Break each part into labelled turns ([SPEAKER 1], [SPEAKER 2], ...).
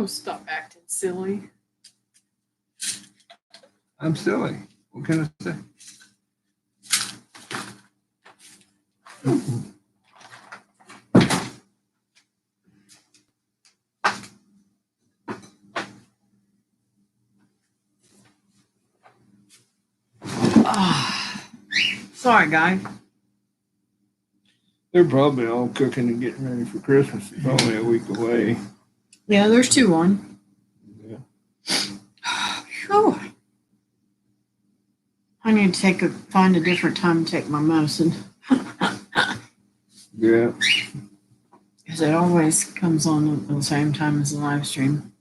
[SPEAKER 1] Oh, stop acting silly.
[SPEAKER 2] I'm silly. What can I say?
[SPEAKER 1] Sorry, guy.
[SPEAKER 2] They're probably all cooking and getting ready for Christmas. It's only a week away.
[SPEAKER 1] Yeah, there's 2 on.
[SPEAKER 2] Yeah.
[SPEAKER 1] Whew. I need to find a different time to take my medicine.
[SPEAKER 2] Yeah.
[SPEAKER 1] Because it always comes on at the same time as the live stream.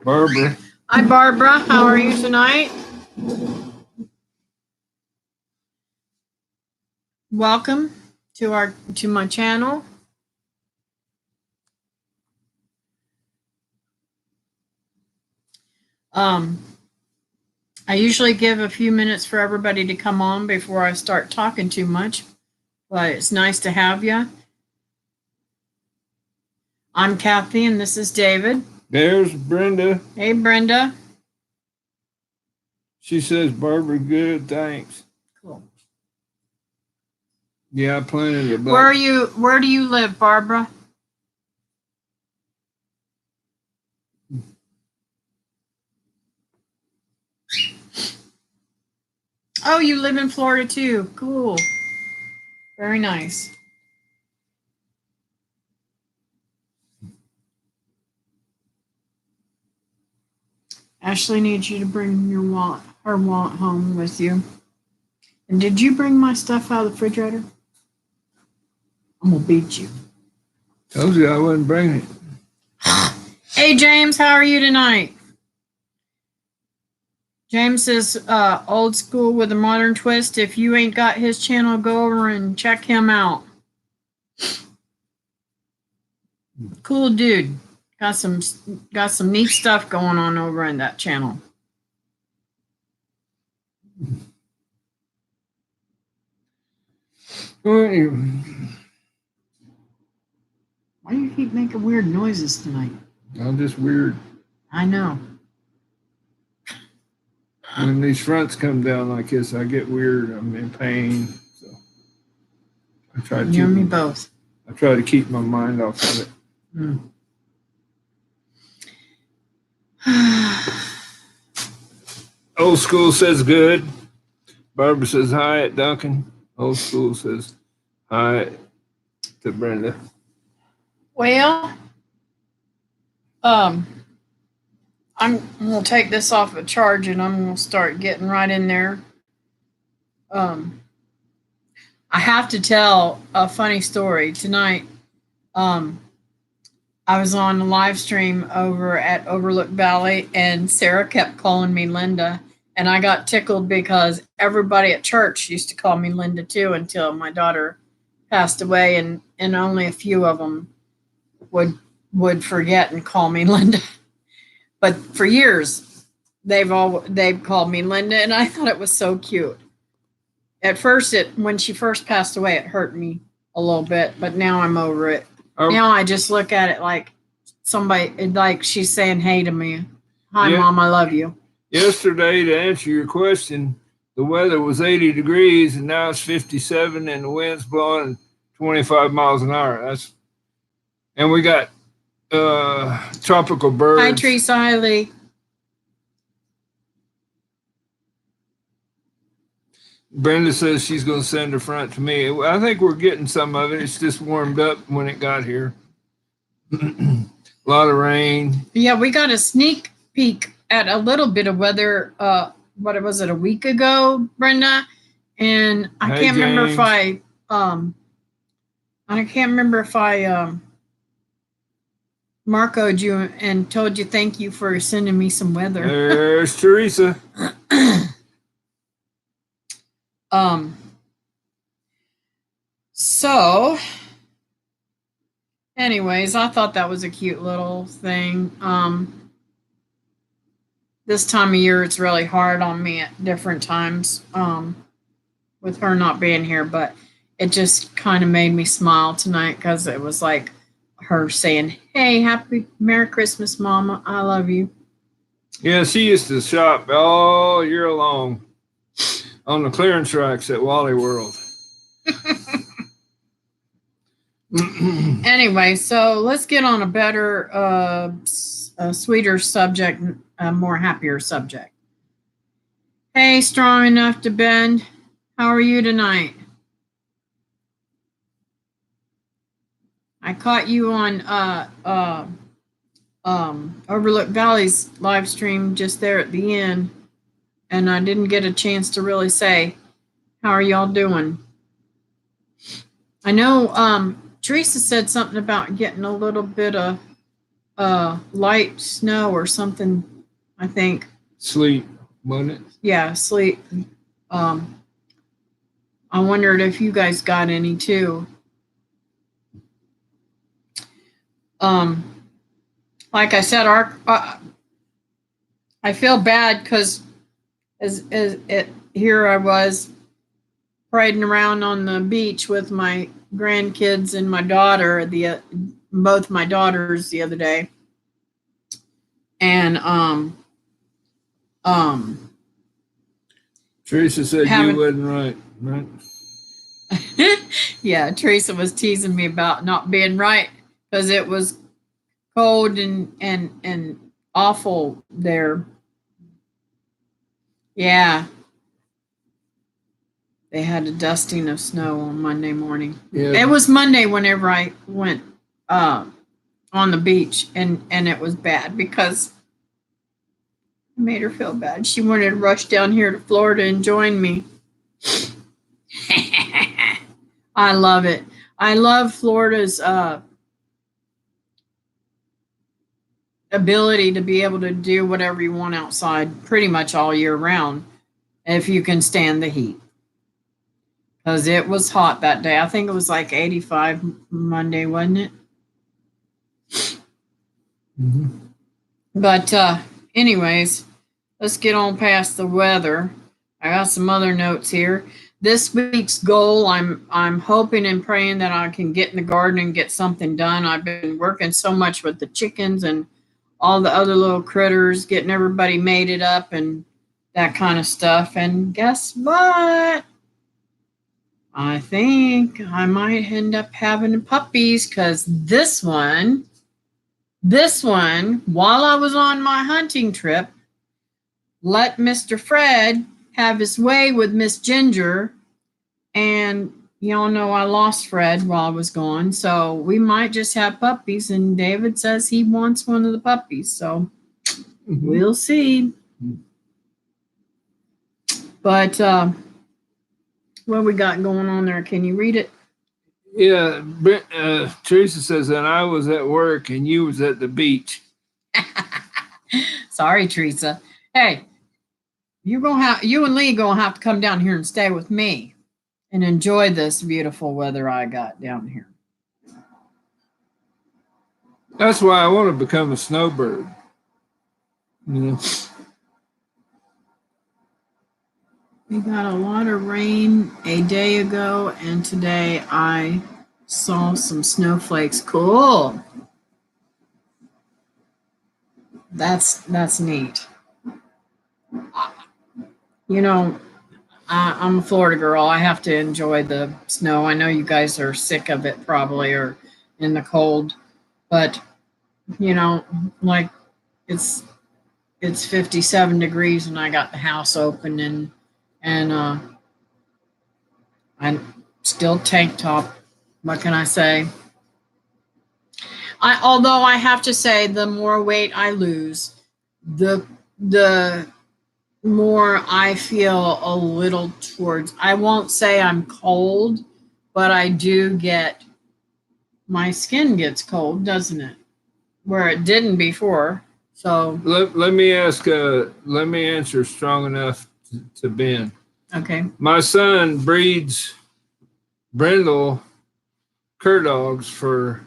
[SPEAKER 2] Barbara.
[SPEAKER 1] Hi, Barbara. How are you tonight? Welcome to my channel. I usually give a few minutes for everybody to come on before I start talking too much, but it's nice to have you. I'm Kathy, and this is David.
[SPEAKER 2] There's Brenda.
[SPEAKER 1] Hey, Brenda.
[SPEAKER 2] She says, Barbara, good, thanks.
[SPEAKER 1] Cool.
[SPEAKER 2] Yeah, I planted about.
[SPEAKER 1] Where do you live, Barbara? Oh, you live in Florida too. Cool. Very nice. Ashley needs you to bring her wallet home with you. And did you bring my stuff out of the refrigerator? I'm gonna beat you.
[SPEAKER 2] Told you I wouldn't bring it.
[SPEAKER 1] Hey, James, how are you tonight? James is old school with a modern twist. If you ain't got his channel, go over and check him out. Cool dude. Got some neat stuff going on over in that channel. Why do you keep making weird noises tonight?
[SPEAKER 2] I'm just weird.
[SPEAKER 1] I know.
[SPEAKER 2] When these fronts come down like this, I get weird. I'm in pain. So I try to
[SPEAKER 1] You and me both.
[SPEAKER 2] I try to keep my mind off of it. Old school says good. Barbara says hi at Duncan. Old school says hi to Brenda.
[SPEAKER 1] Well, I'm gonna take this off of charge and I'm gonna start getting right in there. I have to tell a funny story tonight. I was on a live stream over at Overlook Valley, and Sarah kept calling me Linda, and I got tickled because everybody at church used to call me Linda too until my daughter passed away, and only a few of them would forget and call me Linda. But for years, they've called me Linda, and I thought it was so cute. At first, when she first passed away, it hurt me a little bit, but now I'm over it. Now I just look at it like somebody, like she's saying hey to me. Hi, yeah. Mom, I love you.
[SPEAKER 2] Yesterday, to answer your question, the weather was 80 degrees, and now it's 57, and the wind's blowing 25 miles an hour. And we got tropical birds.
[SPEAKER 1] Hi, Teresa. Hi, Lee.
[SPEAKER 2] Brenda says she's going to send her front to me. I think we're getting some of it. It's just warmed up when it got here. A lot of rain.
[SPEAKER 1] Yeah, we got a sneak peek at a little bit of weather. What was it, a week ago, Brenda? And I can't remember if I Marco'd you and told you thank you for sending me some weather.
[SPEAKER 2] There's Teresa.
[SPEAKER 1] So anyways, I thought that was a cute little thing. This time of year, it's really hard on me at different times, with her not being here, but it just kind of made me smile tonight because it was like her saying, "Hey, happy Merry Christmas, Mama. I love you."
[SPEAKER 2] Yeah, she used to shop all year long on the clearance racks at Wally World.
[SPEAKER 1] Anyway, so let's get on a better, a sweeter subject, a more happier subject. Hey, strong enough to bend. How are you tonight? I caught you on Overlook Valley's live stream just there at the end, and I didn't get a chance to really say, how are y'all doing? I know Teresa said something about getting a little bit of light snow or something, I think.
[SPEAKER 2] Sleep, wasn't it?
[SPEAKER 1] Yeah, sleep. I wondered if you guys got any too. Like I said, I feel bad because here I was riding around on the beach with my grandkids and my daughter, both my daughters the other day, and
[SPEAKER 2] Teresa said you wasn't right?
[SPEAKER 1] Yeah, Teresa was teasing me about not being right because it was cold and awful there. Yeah. They had a dusting of snow on Monday morning.
[SPEAKER 2] Yeah.
[SPEAKER 1] It was Monday whenever I went on the beach, and it was bad because it made her feel bad. She wanted to rush down here to Florida and join me. I love it. I love Florida's ability to be able to do whatever you want outside pretty much all year round if you can stand the heat. Because it was hot that day. I think it was like 85 Monday, wasn't it?
[SPEAKER 2] Mm-hmm.
[SPEAKER 1] But anyways, let's get on past the weather. I got some other notes here. This week's goal, I'm hoping and praying that I can get in the garden and get something done. I've been working so much with the chickens and all the other little critters, getting everybody mated up and that kind of stuff. And guess what? I think I might end up having puppies because this one, while I was on my hunting trip, let Mr. Fred have his way with Miss Ginger. And y'all know I lost Fred while I was gone. So we might just have puppies. And David says he wants one of the puppies. So we'll see. But what we got going on there? Can you read it?
[SPEAKER 2] Yeah, Teresa says that I was at work and you was at the beach.
[SPEAKER 1] Sorry, Teresa. Hey, you and Lee gonna have to come down here and stay with me and enjoy this beautiful weather I got down here.
[SPEAKER 2] That's why I want to become a snowbird. You know.
[SPEAKER 1] We got a lot of rain a day ago, and today I saw some snowflakes. Cool. That's neat. You know, I'm a Florida girl. I have to enjoy the snow. I know you guys are sick of it probably, or in the cold, but you know, like it's 57 degrees and I got the house open and I'm still tank top. What can I say? Although I have to say, the more weight I lose, the more I feel a little towards. I won't say I'm cold, but I do get. My skin gets cold, doesn't it? Where it didn't before. So
[SPEAKER 2] let me answer strong enough to Ben.
[SPEAKER 1] Okay.
[SPEAKER 2] My son breeds brindle cur dogs for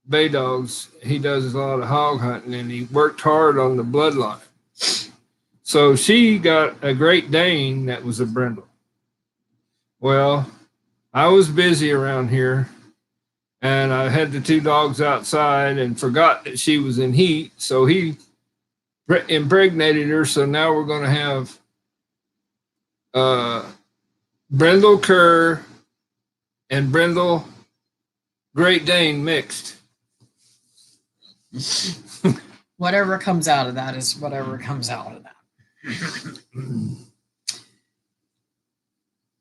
[SPEAKER 2] bay dogs. He does a lot of hog hunting and he worked hard on the bloodline. So she got a Great Dane that was a brindle. Well, I was busy around here And I had the two dogs outside and forgot that she was in heat. So he impregnated her. So now we're going to have Brindle Cur and Brindle Great Dane mixed.
[SPEAKER 1] Whatever comes out of that is whatever comes out of that.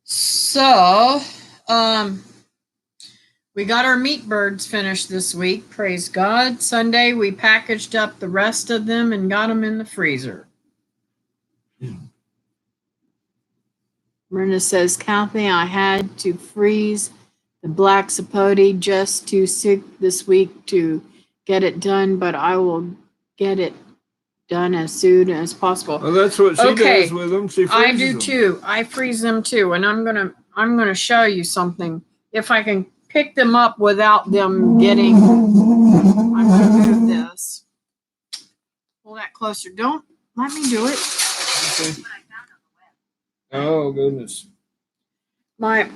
[SPEAKER 1] So, we got our meat birds finished this week. Praise God. Sunday, we packaged up the rest of them and got them in the freezer. Myrna says, Kathy, I had to freeze the black sapote just too sick this week to get it done, but I will get it done as soon as possible.
[SPEAKER 2] Well, that's what she does with them. She freezes
[SPEAKER 1] I do
[SPEAKER 2] them.
[SPEAKER 1] too. I freeze them too, and I'm gonna show you something. If I can pick them up without them getting, I'm gonna move this. Pull that closer. Don't let me do it.
[SPEAKER 2] Okay. Oh goodness.
[SPEAKER 1] My,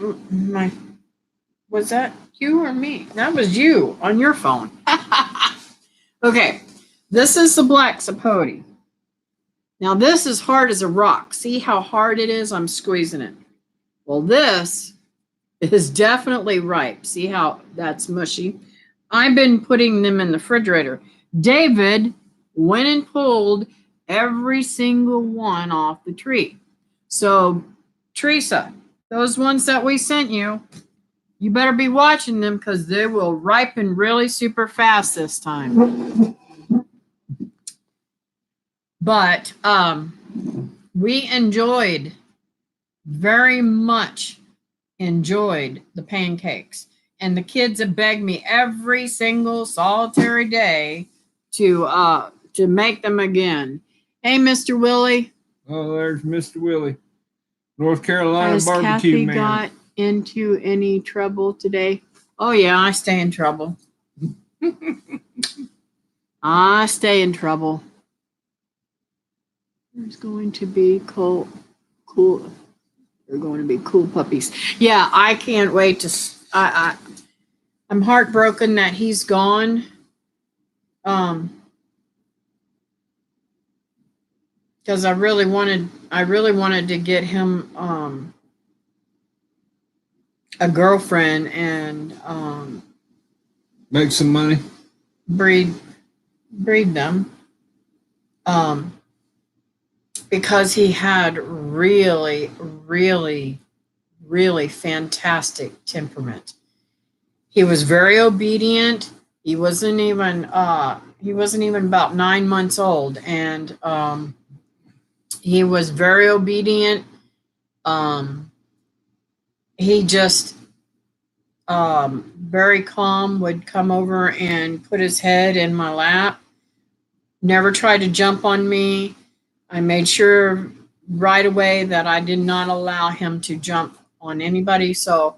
[SPEAKER 1] was that you or me? That was you on your phone. Okay, this is the black sapote. Now this is hard as a rock. See how hard it is? I'm squeezing it. Well, this is definitely ripe. See how that's mushy? I've been putting them in the refrigerator. David went and pulled every single one off the tree. So, Teresa, those ones that we sent you, you better be watching them because they will ripen really super fast this time. But we very much enjoyed the pancakes. And the kids have begged me every single solitary day to make them again. Hey, Mr. Willie.
[SPEAKER 2] Oh, there's Mr. Willie. North Carolina
[SPEAKER 1] Has
[SPEAKER 2] barbecue
[SPEAKER 1] Kathy
[SPEAKER 2] man.
[SPEAKER 1] got into any trouble today? Oh, yeah, I stay in trouble. I stay in trouble. There's going to be cool. They're going to be cool puppies. Yeah, I can't wait to. I'm heartbroken that he's gone. Because I really wanted to get him a girlfriend and
[SPEAKER 2] Make some money.
[SPEAKER 1] breed them. Because he had really, really, really fantastic temperament. He was very obedient. He wasn't even about 9 months old, and he was very obedient. He just very calm, would come over and put his head in my lap. Never tried to jump on me. I made sure right away that I did not allow him to jump on anybody. So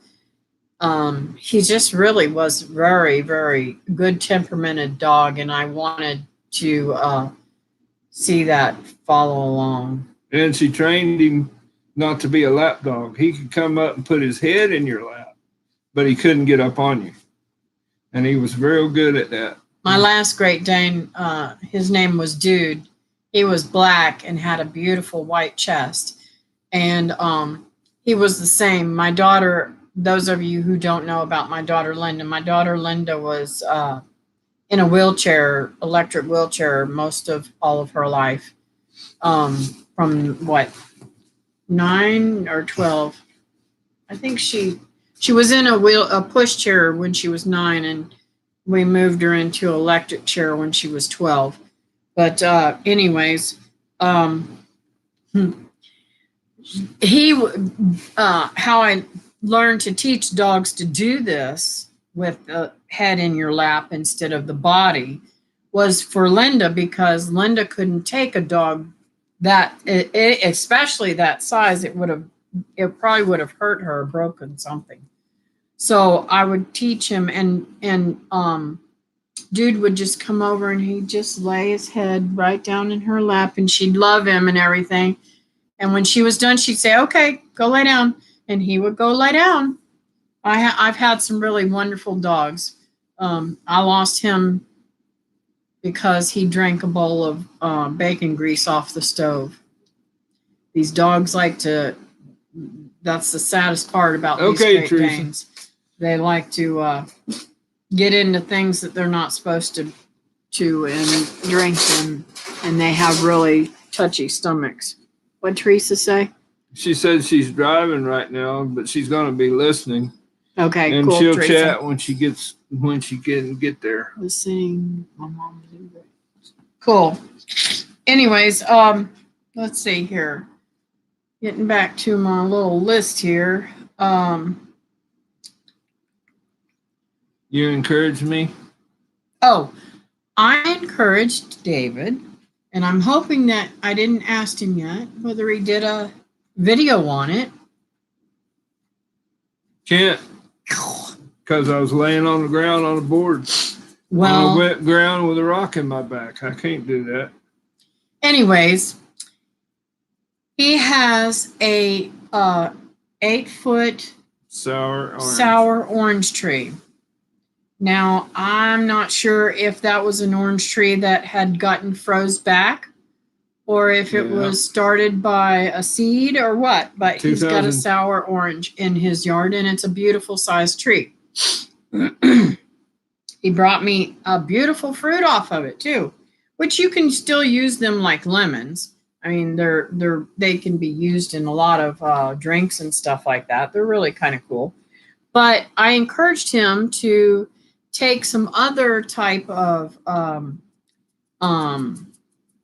[SPEAKER 1] he just really was very, very good temperamented dog, and I wanted to see that follow along.
[SPEAKER 2] And she trained him not to be a lap dog. He could come up and put his head in your lap, but he couldn't get up on you. And he was real good at that.
[SPEAKER 1] My last Great Dane, his name was Dude. He was black and had a beautiful white chest. And he was the same. My daughter, those of you who don't know about my daughter Linda was in a wheelchair, electric wheelchair, most of all of her life. From what, 9 or 12? I think she was in a push chair when she was 9, and we moved her into an electric chair when she was 12. But anyways, how I learned to teach dogs to do this with the head in your lap instead of the body was for Linda, because Linda couldn't take a dog that, especially that size. It probably would have hurt her or broken something. So I would teach him, and Dude would just come over and he'd just lay his head right down in her lap, and she'd love him and everything. And when she was done, she'd say, "Okay, go lay down." And he would go lay down. I've had some really wonderful dogs. I lost him because he drank a bowl of bacon grease off the stove. These dogs like to, that's the saddest part about these
[SPEAKER 2] Okay,
[SPEAKER 1] Great
[SPEAKER 2] Teresa.
[SPEAKER 1] Danes. They like to get into things that they're not supposed to and drink them, and they have really touchy stomachs. What'd Teresa say?
[SPEAKER 2] She said she's driving right now, but she's going to be listening,
[SPEAKER 1] Okay,
[SPEAKER 2] and
[SPEAKER 1] cool,
[SPEAKER 2] she'll
[SPEAKER 1] Teresa.
[SPEAKER 2] chat when she can get there.
[SPEAKER 1] Listening. My mom was in bed. Cool. Anyways, let's see here. Getting back to my little list here.
[SPEAKER 2] You encourage me?
[SPEAKER 1] Oh, I encouraged David, and I'm hoping that I didn't ask him yet whether he did a video on it.
[SPEAKER 2] Can't, because I was laying on the ground on the board. On
[SPEAKER 1] Well,
[SPEAKER 2] a wet ground with a rock in my back. I can't do that.
[SPEAKER 1] anyways, he has a 8-foot
[SPEAKER 2] Sour
[SPEAKER 1] orange tree. Now, I'm not sure if that was an orange tree that had gotten froze back or if it was started by a seed or what, but he's got a sour orange in his yard, and it's a beautiful sized tree. He brought me a beautiful fruit off of it too, which you can still use them like lemons. I mean, they can be used in a lot of drinks and stuff like that. They're really kind of cool. But I encouraged him to take some other type of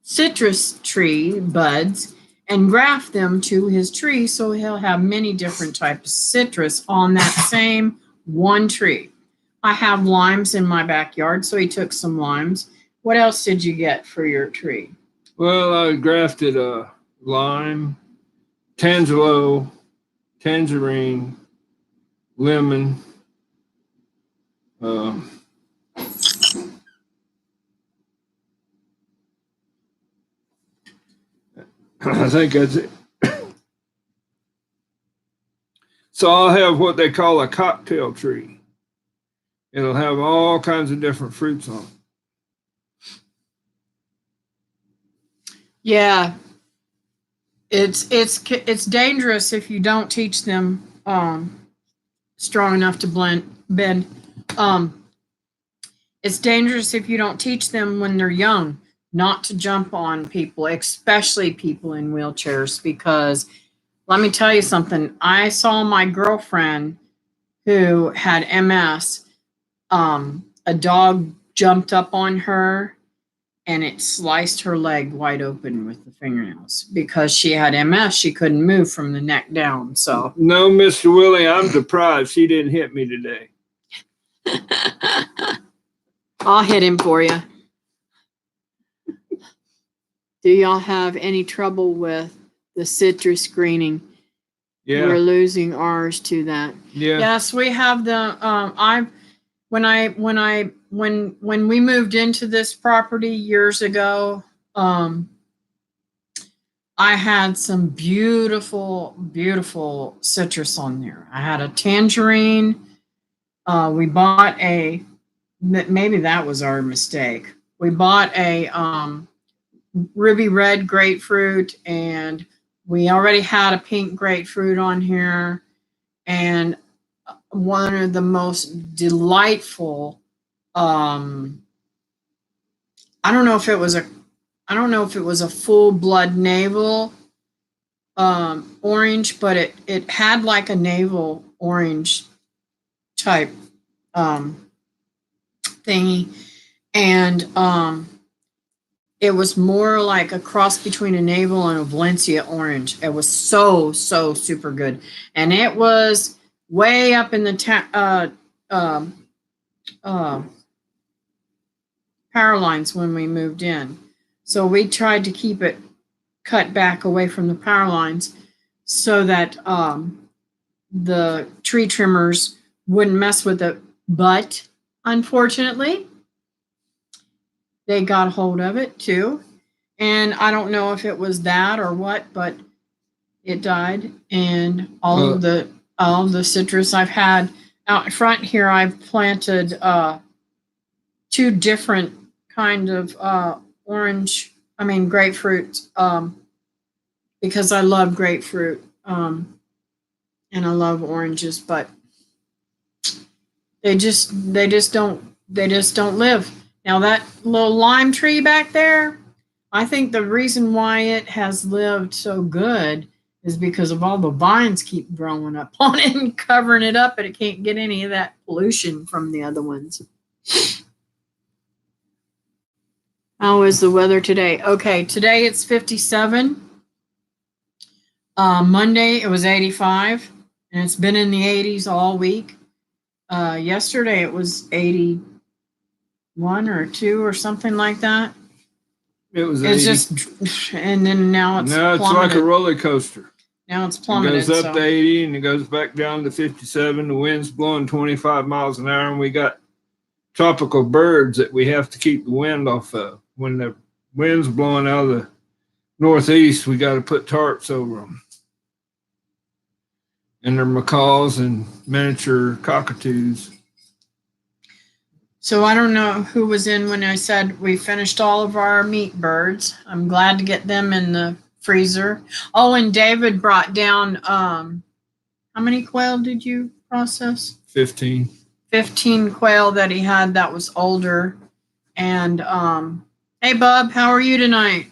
[SPEAKER 1] citrus tree buds and graft them to his tree, so he'll have many different types of citrus on that same one tree. I have limes in my backyard, so he took some limes. What else did you get for your tree?
[SPEAKER 2] Well, I grafted a lime, tangelo, tangerine, lemon, I think that's it. So I'll have what they call a cocktail tree. It'll have all kinds of different fruits on it.
[SPEAKER 1] Yeah, it's dangerous if you don't teach them strong enough to bend. It's dangerous if you don't teach them when they're young not to jump on people, especially people in wheelchairs, because let me tell you something. I saw my girlfriend who had MS. A dog jumped up on her and it sliced her leg wide open with the fingernails because she had MS. She couldn't move from the neck down. So
[SPEAKER 2] no, Mr. Willie, I'm deprived. She didn't hit me today.
[SPEAKER 1] I'll hit him for you. Do y'all have any trouble with the citrus greening?
[SPEAKER 2] Yeah.
[SPEAKER 1] We're losing ours to that.
[SPEAKER 2] Yeah.
[SPEAKER 1] Yes, we have the when we moved into this property years ago, I had some beautiful citrus on there. I had a tangerine. We bought maybe that was our mistake. We bought a ruby red grapefruit, and we already had a pink grapefruit on here, and one of the most delightful I don't know if it was a full blood navel orange, but it had like a navel orange type thingy, and it was more like a cross between a navel and a Valencia orange. It was so super good, and it was way up in the power lines when we moved in. So we tried to keep it cut back away from the power lines so that the tree trimmers wouldn't mess with it. But unfortunately, they got a hold of it too. And I don't know if it was that or what, but it died. And all of the citrus I've had out front here, I've planted two different kind of grapefruit, because I love grapefruit, and I love oranges, but they just don't live. Now that little lime tree back there, I think the reason why it has lived so good is because of all the vines keep growing up on it and covering it up, and it can't get any of that pollution from the other ones. How is the weather today? Okay, today it's 57. Monday it was 85, and it's been in the 80s all week. Yesterday it was 81 or 2 or something like that.
[SPEAKER 2] It was
[SPEAKER 1] It's
[SPEAKER 2] 80.
[SPEAKER 1] just, and then now it's
[SPEAKER 2] No, it's
[SPEAKER 1] plummeted.
[SPEAKER 2] like a roller coaster.
[SPEAKER 1] Now it's
[SPEAKER 2] It
[SPEAKER 1] plummeted.
[SPEAKER 2] goes up
[SPEAKER 1] So
[SPEAKER 2] to 80 and it goes back down to 57. The wind's blowing 25 miles an hour, and we got tropical birds that we have to keep the wind off of. When the wind's blowing out of the northeast, we got to put tarps over them. And they're macaws and miniature cockatoos.
[SPEAKER 1] So I don't know who was in when I said we finished all of our meat birds. I'm glad to get them in the freezer. Oh, and David brought down, how many quail did you process?
[SPEAKER 2] 15.
[SPEAKER 1] 15 quail that he had that was older. And hey Bub, how are you tonight?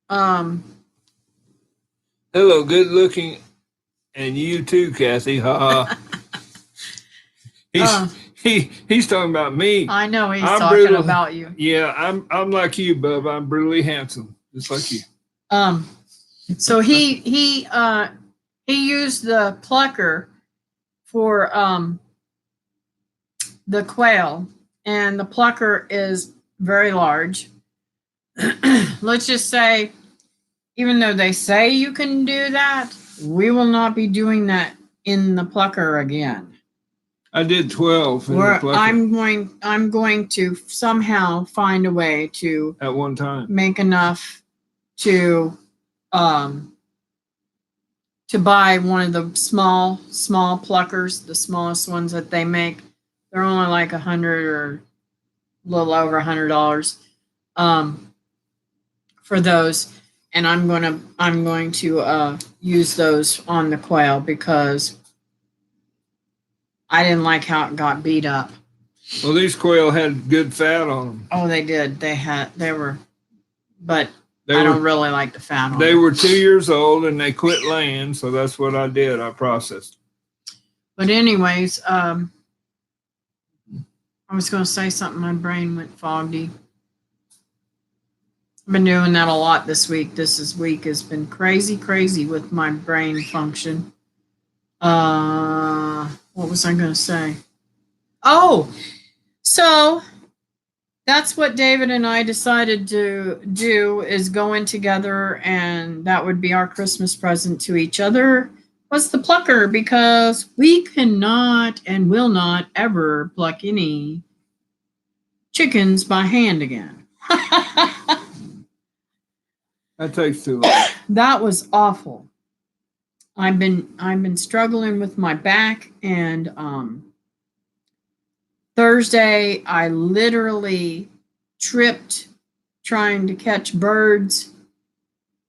[SPEAKER 2] Hello, good looking, and you too, Kathy. Ha. He's talking about me.
[SPEAKER 1] I know he's
[SPEAKER 2] I'm
[SPEAKER 1] talking
[SPEAKER 2] brutal.
[SPEAKER 1] about you.
[SPEAKER 2] Yeah, I'm like you, Bub. I'm brutally handsome, just like you.
[SPEAKER 1] So he used the plucker for the quail, and the plucker is very large. Let's just say, even though they say you can do that, we will not be doing that in the plucker again.
[SPEAKER 2] I did 12 in the plucker
[SPEAKER 1] I'm going to somehow find a way to
[SPEAKER 2] at one time.
[SPEAKER 1] make enough to buy one of the small pluckers, the smallest ones that they make. They're only like $100 or a little over $100 for those, and I'm going to use those on the quail because I didn't like how it got beat up.
[SPEAKER 2] Well, these quail had good fat on them.
[SPEAKER 1] Oh, they did. But I don't really like the fat on them.
[SPEAKER 2] They were 2 years old and they quit laying, so that's what I did. I processed.
[SPEAKER 1] But anyways, I was going to say something. My brain went foggy. I've been doing that a lot this week. This week has been crazy with my brain function. What was I going to say? Oh, so that's what David and I decided to do, is go in together, and that would be our Christmas present to each other, was the plucker, because we cannot and will not ever pluck any chickens by hand again.
[SPEAKER 2] That takes too long.
[SPEAKER 1] That was awful. I've been struggling with my back, and Thursday I literally tripped trying to catch birds,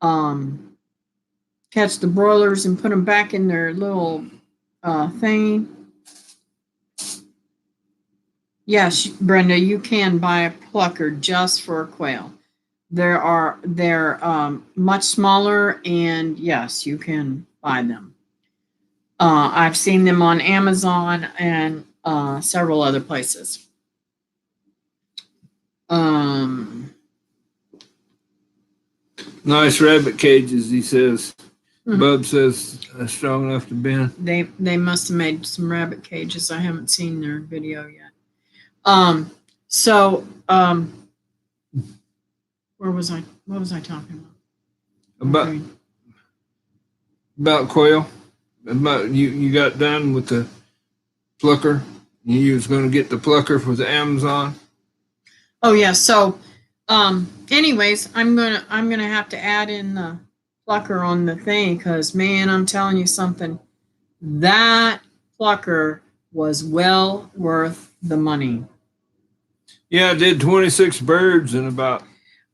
[SPEAKER 1] catch the broilers and put them back in their little thingy. Yes, Brenda, you can buy a plucker just for a quail. They're much smaller, and yes, you can buy them. I've seen them on Amazon and several other places.
[SPEAKER 2] Nice rabbit cages, he says.
[SPEAKER 1] Mhm.
[SPEAKER 2] Bub says strong enough to bend.
[SPEAKER 1] They must have made some rabbit cages. I haven't seen their video yet. Where was I? What was I talking about?
[SPEAKER 2] About quail. About you got done with the plucker. You was going to get the plucker for the Amazon.
[SPEAKER 1] Oh yeah. So, anyways, I'm gonna have to add in the plucker on the thing, because man, I'm telling you something, that plucker was well worth the money.
[SPEAKER 2] Yeah, I did 26 birds in about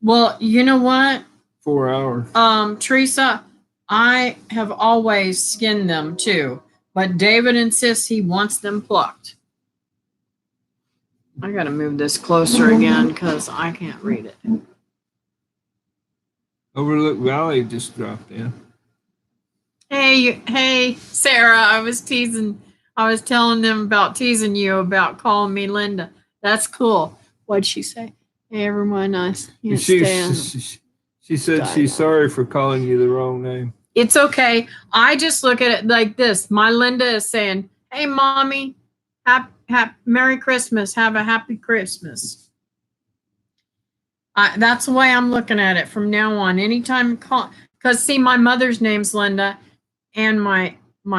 [SPEAKER 1] Well, you know what?
[SPEAKER 2] 4 hours.
[SPEAKER 1] Teresa, I have always skinned them too, but David insists he wants them plucked. I gotta move this closer again because I can't read it.
[SPEAKER 2] Overlook Valley just dropped in.
[SPEAKER 1] Hey, Sarah, I was telling them about teasing you about calling me Linda. That's cool. What'd she say? Hey, everyone,
[SPEAKER 2] She said she's sorry for calling you the wrong name.
[SPEAKER 1] It's okay. I just look at it like this. My Linda is saying, hey, mommy, Merry Christmas. Have a happy Christmas. That's the way I'm looking at it from now on. Anytime because see, my mother's name's Linda, and my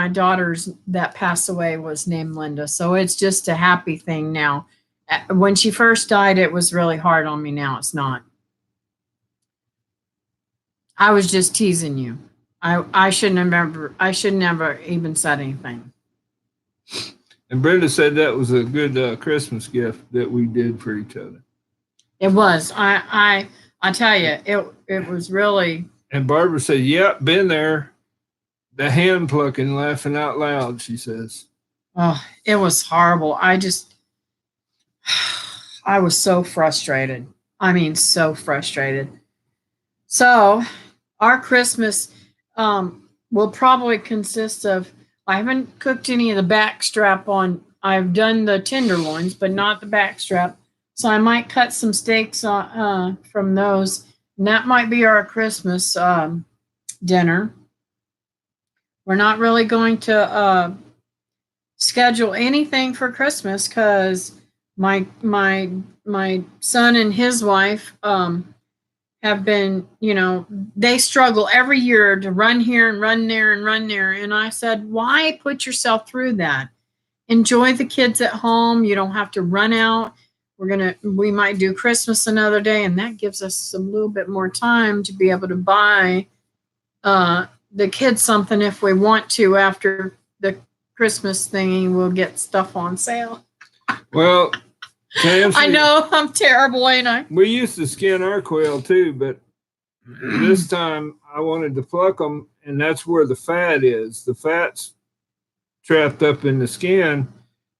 [SPEAKER 1] daughter's that passed away was named Linda. So it's just a happy thing now. When she first died, it was really hard on me. Now it's not. I was just teasing you. I shouldn't have even said anything.
[SPEAKER 2] And Brenda said that was a good Christmas gift that we did for each other.
[SPEAKER 1] It was. I tell you, it was really.
[SPEAKER 2] And Barbara said, "Yep, been there." The hand plucking, laughing out loud. She says,
[SPEAKER 1] "Oh, it was horrible. I was so frustrated. I mean, so frustrated." So, our Christmas will probably consist of. I haven't cooked any of the backstrap on. I've done the tenderloins, but not the backstrap. So I might cut some steaks from those. And that might be our Christmas dinner. We're not really going to schedule anything for Christmas because my son and his wife have been, they struggle every year to run here and run there and run there. And I said, why put yourself through that? Enjoy the kids at home. You don't have to run out. We might do Christmas another day, and that gives us a little bit more time to be able to buy the kids something if we want to. After the Christmas thingy, we'll get stuff on sale.
[SPEAKER 2] Well,
[SPEAKER 1] I know I'm terrible, ain't I?
[SPEAKER 2] We used to skin our quail too, but this time I wanted to pluck them, and that's where the fat is. The fat's trapped up in the skin,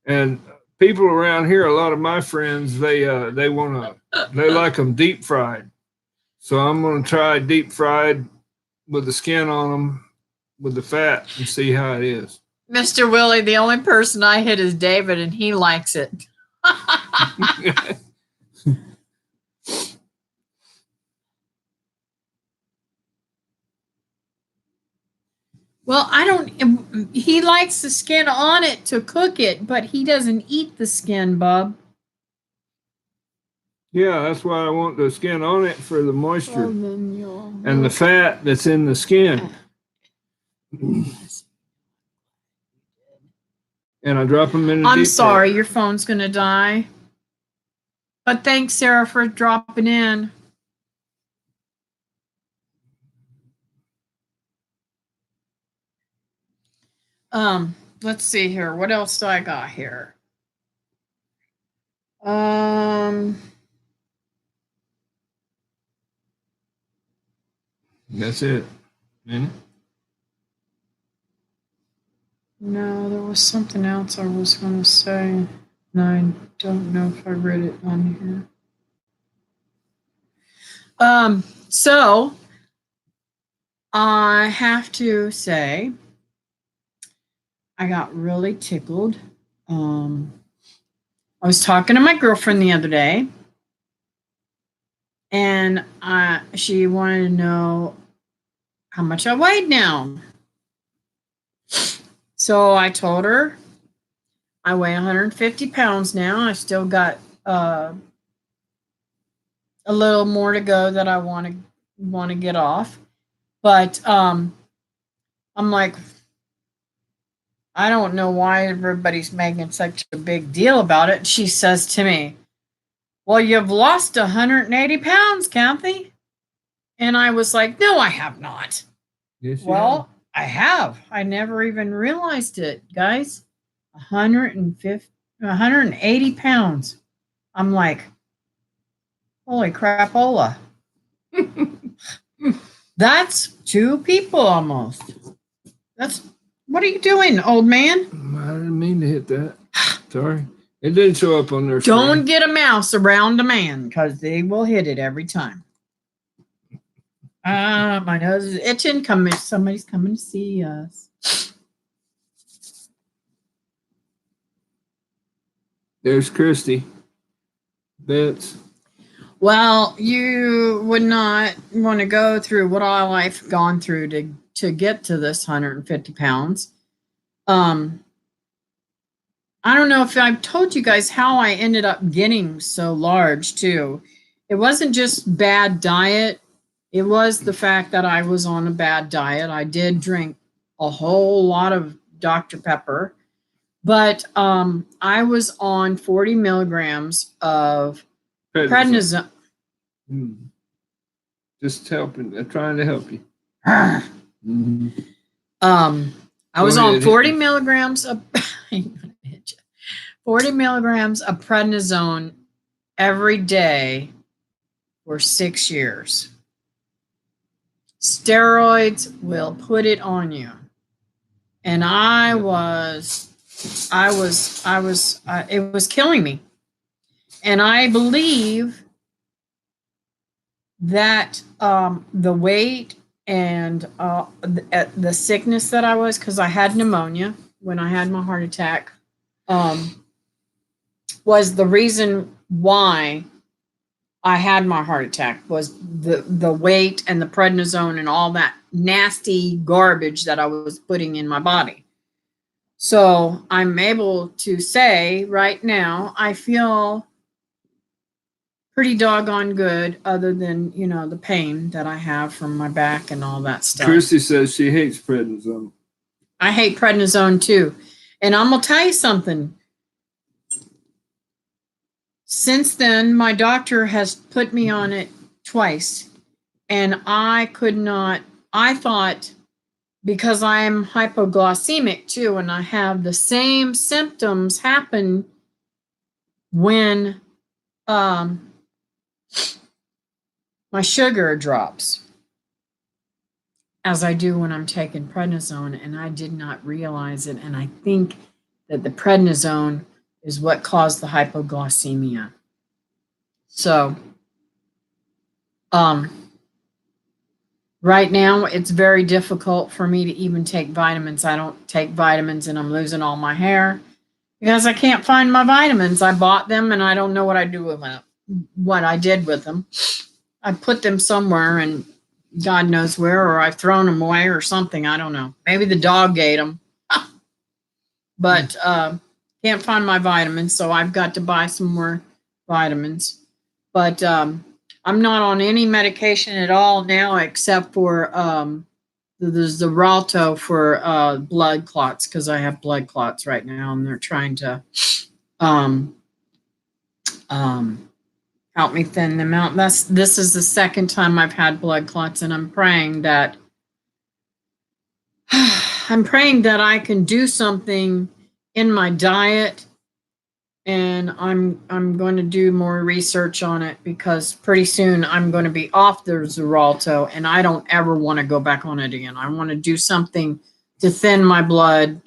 [SPEAKER 2] and people around here, a lot of my friends, they like them deep fried. So I'm going to try deep fried with the skin on them with the fat and see how it is.
[SPEAKER 1] Mr. Willie, the only person I hit is David, and he likes it. Well, he likes the skin on it to cook it, but he doesn't eat the skin, Bub.
[SPEAKER 2] Yeah, that's why I want the skin on it for the moisture and the fat that's in the skin. And I drop them in the
[SPEAKER 1] I'm sorry, your phone's going to die. But thanks, Sarah, for dropping in. Let's see here. What else do I got here?
[SPEAKER 2] That's it. Mm-hmm.
[SPEAKER 1] No, there was something else I was going to say, and I don't know if I read it on here. So I have to say, I got really tickled. I was talking to my girlfriend the other day, and she wanted to know how much I weighed now. So I told her I weigh 150 pounds now. I still got a little more to go that I want to get off. But I'm like, I don't know why everybody's making such a big deal about it. She says to me, well, you've lost 180 pounds, Kathy. And I was like, no, I have not.
[SPEAKER 2] Yes,
[SPEAKER 1] well, I have. I never even realized it, guys. 150, 180 pounds. I'm like, holy crapola. That's two people almost. What are you doing, old man?
[SPEAKER 2] I didn't mean to hit that. Sorry. It didn't show up on their
[SPEAKER 1] Don't
[SPEAKER 2] screen.
[SPEAKER 1] get a mouse around a man because they will hit it every time. My nose is itching. Somebody's coming to see us.
[SPEAKER 2] There's Christy. Bets.
[SPEAKER 1] Well, you would not want to go through what all I've gone through to get to this 150 pounds. I don't know if I've told you guys how I ended up getting so large too. It wasn't just bad diet. It was the fact that I was on a bad diet. I did drink a whole lot of Dr. Pepper, but I was on 40 milligrams of prednisone.
[SPEAKER 2] Just helping, trying to help you.
[SPEAKER 1] Mm-hmm. I was on 40 milligrams of 40 milligrams of prednisone every day for 6 years. Steroids will put it on you. And it was killing me. And I believe that the weight and the sickness that I was, because I had pneumonia when I had my heart attack, was the reason why I had my heart attack, was the weight and the prednisone and all that nasty garbage that I was putting in my body. So I'm able to say right now, I feel pretty doggone good, other than, the pain that I have from my back and all that stuff.
[SPEAKER 2] Christy says she hates prednisone.
[SPEAKER 1] I hate prednisone too. And I'm going to tell you something. Since then, my doctor has put me on it twice. And I thought, because I'm hypoglycemic too, and I have the same symptoms happen when my sugar drops, as I do when I'm taking prednisone, and I did not realize it. And I think that the prednisone is what caused the hypoglycemia. So, right now it's very difficult for me to even take vitamins. I don't take vitamins, and I'm losing all my hair because I can't find my vitamins. I bought them and I don't know what I do with them. What I did with them. I put them somewhere, and God knows where, or I've thrown them away or something. I don't know. Maybe the dog ate them. But can't find my vitamins, so I've got to buy some more vitamins. But I'm not on any medication at all now, except for the Xarelto for blood clots, because I have blood clots right now, and they're trying to help me thin them out. This is the second time I've had blood clots, and I'm praying that I can do something in my diet, and I'm going to do more research on it, because pretty soon I'm going to be off the Xarelto, and I don't ever want to go back on it again. I want to do something to thin my blood. Of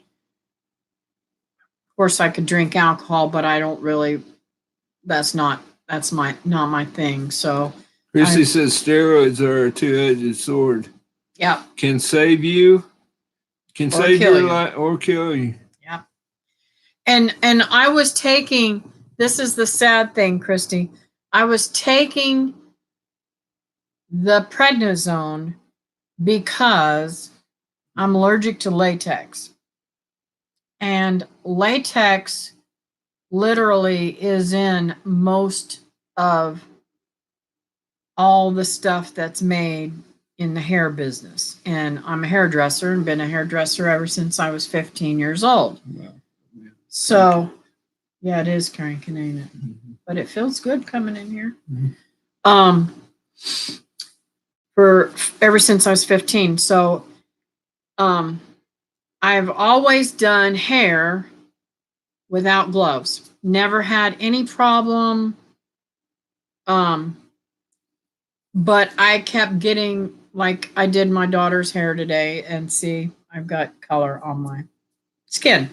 [SPEAKER 1] course, I could drink alcohol, but I don't really. That's not my thing. So
[SPEAKER 2] Chrissy says steroids are a two-edged sword.
[SPEAKER 1] Yeah.
[SPEAKER 2] Can save you, can save your life, or kill you.
[SPEAKER 1] Yeah. And I was taking, this is the sad thing, Christy. I was taking the prednisone because I'm allergic to latex. And latex literally is in most of all the stuff that's made in the hair business. And I'm a hairdresser and been a hairdresser ever since I was 15 years old. Wow. Yeah. So, yeah, it is cranking, ain't it? Mm-hmm. But it feels good coming in here. Mm-hmm. For ever since I was 15. So, I've always done hair without gloves. Never had any problem. But I kept getting, like I did my daughter's hair today, and see, I've got color on my skin.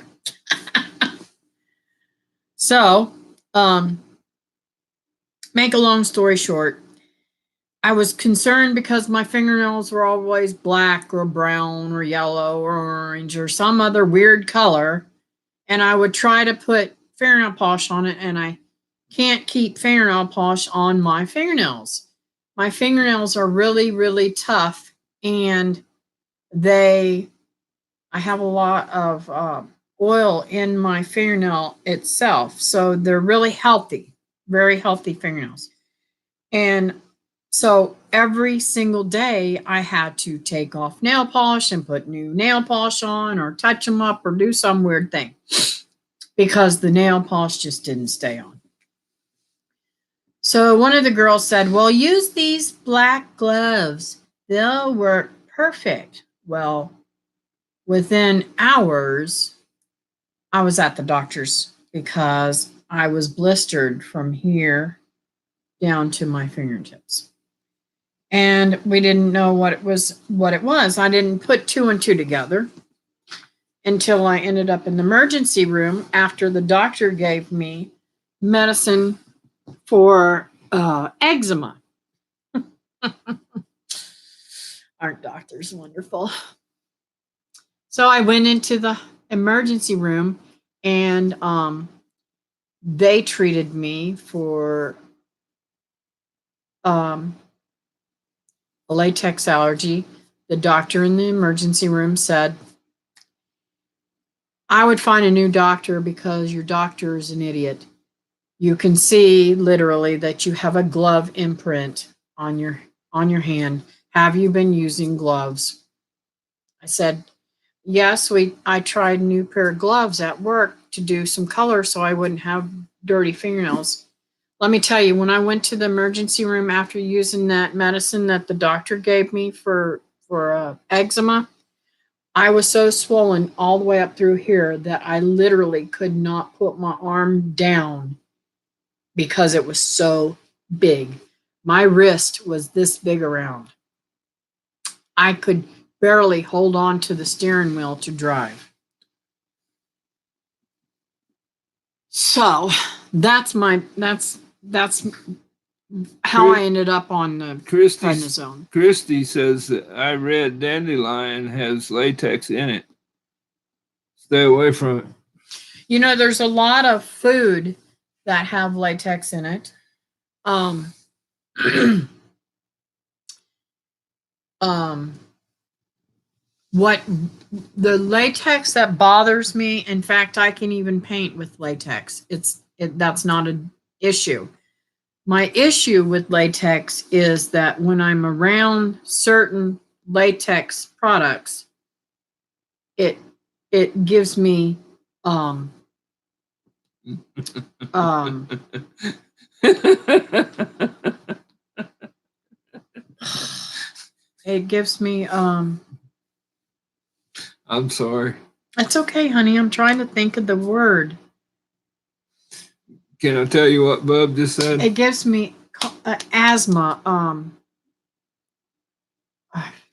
[SPEAKER 1] So, make a long story short, I was concerned because my fingernails were always black or brown or yellow or orange or some other weird color. And I would try to put fingernail polish on it, and I can't keep fingernail polish on my fingernails. My fingernails are really, really tough, and I have a lot of oil in my fingernail itself. So they're really healthy, very healthy fingernails. And so every single day I had to take off nail polish and put new nail polish on, or touch them up, or do some weird thing, because the nail polish just didn't stay on. So one of the girls said, well, use these black gloves. They'll work perfect. Well, within hours, I was at the doctor's because I was blistered from here down to my fingertips. And we didn't know what it was. I didn't put two and two together until I ended up in the emergency room after the doctor gave me medicine for eczema. Aren't doctors wonderful? So I went into the emergency room, and they treated me for a latex allergy. The doctor in the emergency room said, I would find a new doctor because your doctor is an idiot. You can see literally that you have a glove imprint on your hand. Have you been using gloves? I said, yes, I tried a new pair of gloves at work to do some color so I wouldn't have dirty fingernails. Let me tell you, when I went to the emergency room after using that medicine that the doctor gave me for eczema, I was so swollen all the way up through here that I literally could not put my arm down because it was so big. My wrist was this big around. I could barely hold on to the steering wheel to drive. So that's how I ended up on the prednisone.
[SPEAKER 2] Christy says that I read dandelion has latex in it. Stay away from it.
[SPEAKER 1] You know, there's a lot of food that have latex in it. What the latex that bothers me, in fact, I can even paint with latex. That's not an issue. My issue with latex is that when I'm around certain latex products, it gives me it gives me
[SPEAKER 2] I'm sorry.
[SPEAKER 1] It's okay, honey. I'm trying to think of the word.
[SPEAKER 2] Can I tell you what Bub just said?
[SPEAKER 1] It gives me asthma.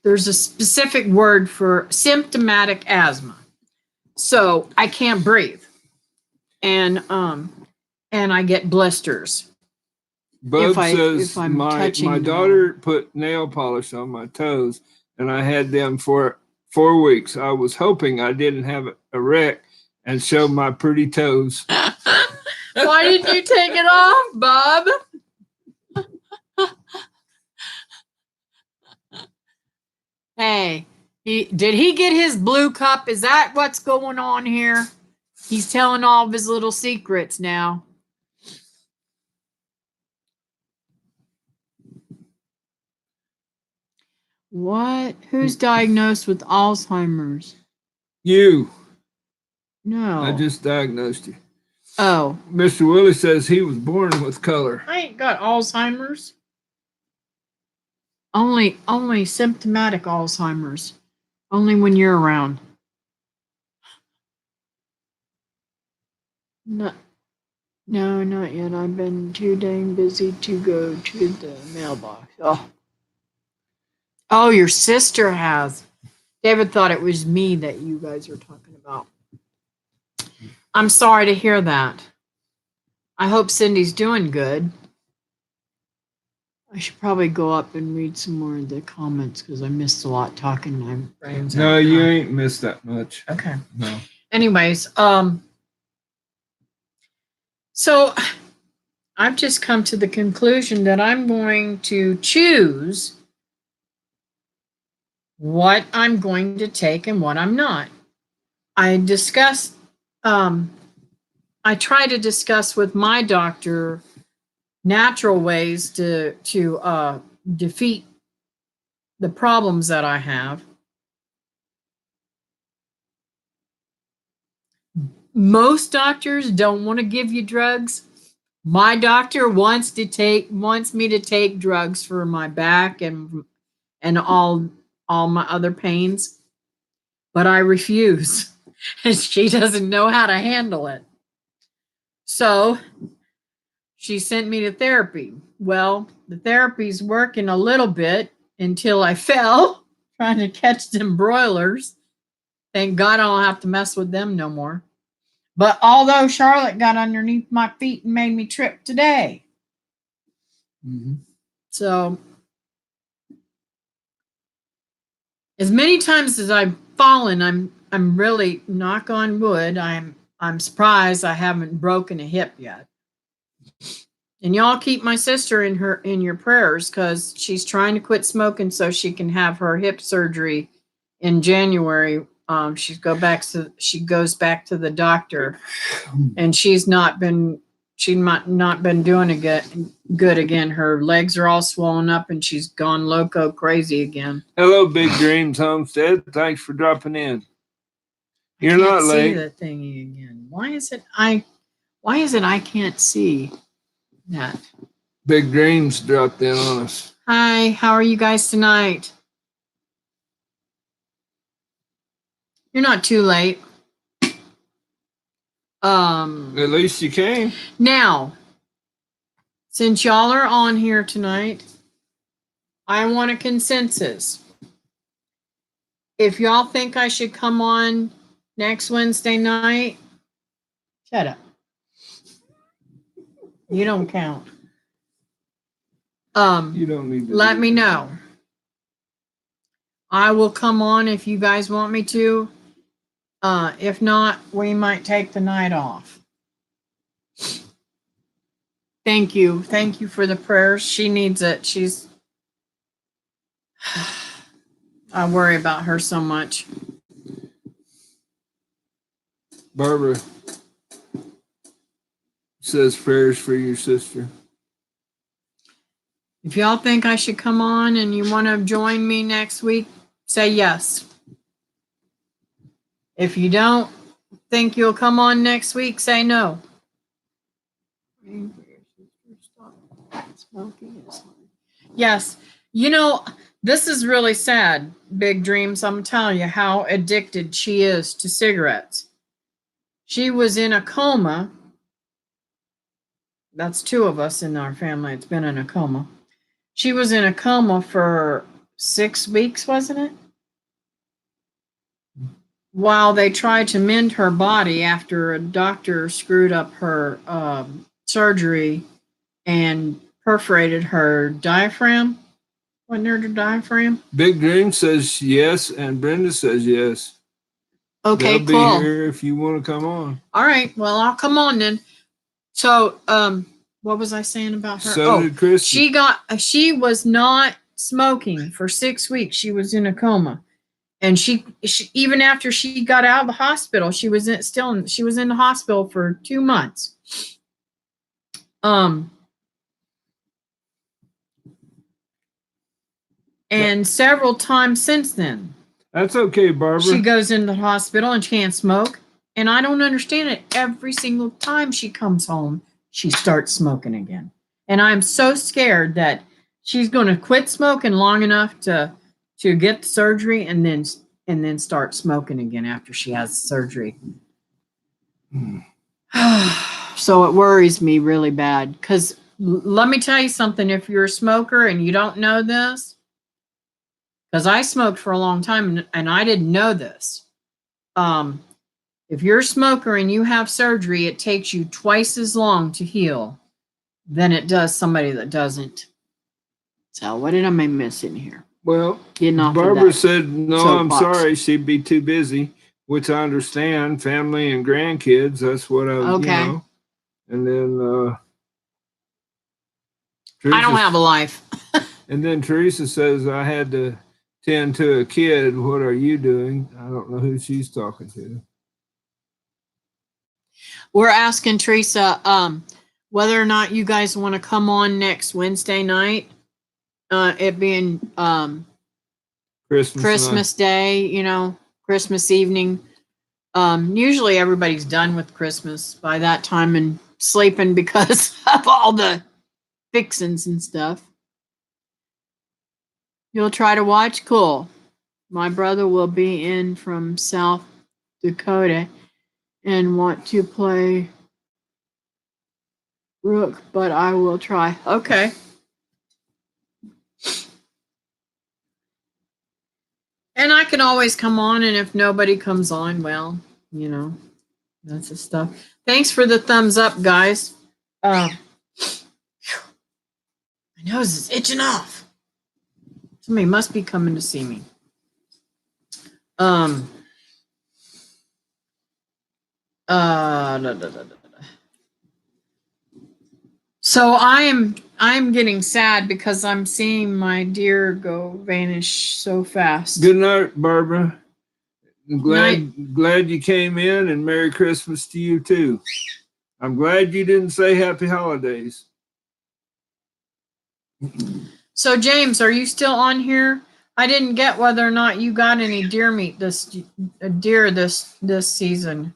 [SPEAKER 1] There's a specific word for symptomatic asthma. So I can't breathe. And I get blisters.
[SPEAKER 2] Bub says my daughter put nail polish on my toes, and I had them for 4 weeks. I was hoping I didn't have a wreck and show my pretty toes.
[SPEAKER 1] Why didn't you take it off, Bob? Hey, did he get his blue cup? Is that what's going on here? He's telling all of his little secrets now. What? Who's diagnosed with Alzheimer's?
[SPEAKER 2] You.
[SPEAKER 1] No.
[SPEAKER 2] I just diagnosed you.
[SPEAKER 1] Oh.
[SPEAKER 2] Mr. Willie says he was born with color.
[SPEAKER 1] I ain't got Alzheimer's. Only symptomatic Alzheimer's. Only when you're around. No, no, not yet. I've been too dang busy to go to the mailbox. Oh, your sister has. David thought it was me that you guys were talking about. I'm sorry to hear that. I hope Cindy's doing good. I should probably go up and read some more of the comments because I missed a lot talking my brains out.
[SPEAKER 2] No, you ain't missed that much.
[SPEAKER 1] Okay.
[SPEAKER 2] No.
[SPEAKER 1] Anyways, so I've just come to the conclusion that I'm going to choose what I'm going to take and what I'm not. I discussed, I try to discuss with my doctor natural ways to defeat the problems that I have. Most doctors don't want to give you drugs. My doctor wants me to take drugs for my back and all my other pains, but I refuse. And she doesn't know how to handle it. So she sent me to therapy. Well, the therapy's working a little bit until I fell trying to catch them broilers. Thank God I don't have to mess with them no more. But although Charlotte got underneath my feet and made me trip today.
[SPEAKER 2] Mm-hmm.
[SPEAKER 1] So as many times as I've fallen, I'm really, knock on wood, I'm surprised I haven't broken a hip yet. And y'all keep my sister in your prayers because she's trying to quit smoking so she can have her hip surgery in January. She goes back to the doctor, and she's not been doing good again. Her legs are all swollen up, and she's gone loco crazy again.
[SPEAKER 2] Hello, Big Dreams Homestead. Thanks for dropping in. You're not late.
[SPEAKER 1] See the thingy again. Why is it I can't see that?
[SPEAKER 2] Big Dreams dropped in on us.
[SPEAKER 1] Hi, how are you guys tonight? You're not too late.
[SPEAKER 2] At least you came.
[SPEAKER 1] Now, since y'all are on here tonight, I want a consensus. If y'all think I should come on next Wednesday night, shut up. You don't count.
[SPEAKER 2] You don't need to.
[SPEAKER 1] Let me know. I will come on if you guys want me to. If not, we might take the night off. Thank you. Thank you for the prayers. She needs it. I worry about her so much.
[SPEAKER 2] Barbara says prayers for your sister.
[SPEAKER 1] If y'all think I should come on and you want to join me next week, say yes. If you don't think you'll come on next week, say no. Yes. You know, this is really sad, Big Dreams. I'm telling you how addicted she is to cigarettes. She was in a coma. That's 2 of us in our family. It's been in a coma. She was in a coma for 6 weeks, wasn't it? While they tried to mend her body after a doctor screwed up her surgery and perforated her diaphragm. Wasn't there the diaphragm?
[SPEAKER 2] Big Dream says yes, and Brenda says yes.
[SPEAKER 1] Okay,
[SPEAKER 2] They'll
[SPEAKER 1] cool.
[SPEAKER 2] be here if you want to come on.
[SPEAKER 1] All right, well, I'll come on then. So, what was I saying about her?
[SPEAKER 2] So did Christy.
[SPEAKER 1] She was not smoking for 6 weeks. She was in a coma. And she even after she got out of the hospital, she was in the hospital for 2 months. And several times since then.
[SPEAKER 2] That's okay, Barbara.
[SPEAKER 1] She goes into the hospital and she can't smoke. And I don't understand it. Every single time she comes home, she starts smoking again. And I'm so scared that she's going to quit smoking long enough to get the surgery and then start smoking again after she has the surgery. So it worries me really bad because let me tell you something. If you're a smoker and you don't know this, because I smoked for a long time and I didn't know this. If you're a smoker and you have surgery, it takes you twice as long to heal than it does somebody that doesn't. So what am I missing here?
[SPEAKER 2] Well,
[SPEAKER 1] Getting off of
[SPEAKER 2] Barbara
[SPEAKER 1] that
[SPEAKER 2] said, no, I'm
[SPEAKER 1] soapbox.
[SPEAKER 2] sorry. She'd be too busy, which I understand. Family and grandkids. That's what I was,
[SPEAKER 1] Okay.
[SPEAKER 2] you know. And then
[SPEAKER 1] I don't have a life.
[SPEAKER 2] and then Teresa says, I had to tend to a kid. What are you doing? I don't know who she's talking to.
[SPEAKER 1] We're asking Teresa whether or not you guys want to come on next Wednesday night. It being Christmas Day, you know, Christmas evening. Usually everybody's done with Christmas by that time and sleeping because of all the fixins and stuff. You'll try to watch? Cool. My brother will be in from South Dakota and want to play Rook, but I will try. Okay. And I can always come on, and if nobody comes on, well, you know, that's the stuff. Thanks for the thumbs up, guys. My nose is itching off. Somebody must be coming to see me. So I'm getting sad because I'm seeing my deer go vanish so fast.
[SPEAKER 2] Good night, Barbara. I'm glad you came in, and Merry Christmas to you too. I'm glad you didn't say Happy Holidays.
[SPEAKER 1] So James, are you still on here? I didn't get whether or not you got any deer meat this season.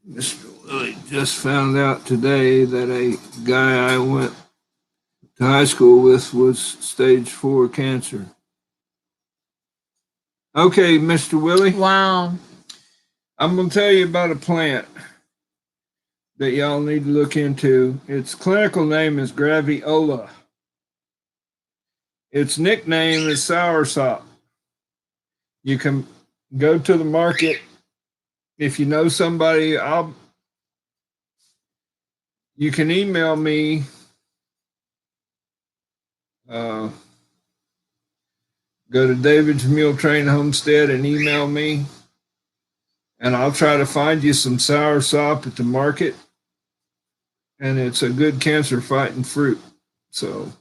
[SPEAKER 2] Mr. Willie just found out today that a guy I went to high school with was stage 4 cancer. Okay, Mr. Willie.
[SPEAKER 1] Wow.
[SPEAKER 2] I'm going to tell you about a plant that y'all need to look into. Its clinical name is Graviola. Its nickname is soursop. You can go to the market. If you know somebody, you can email me. Go to David's Mule Train Homestead and email me, and I'll try to find you some soursop at the market. And it's a good cancer fighting fruit. So.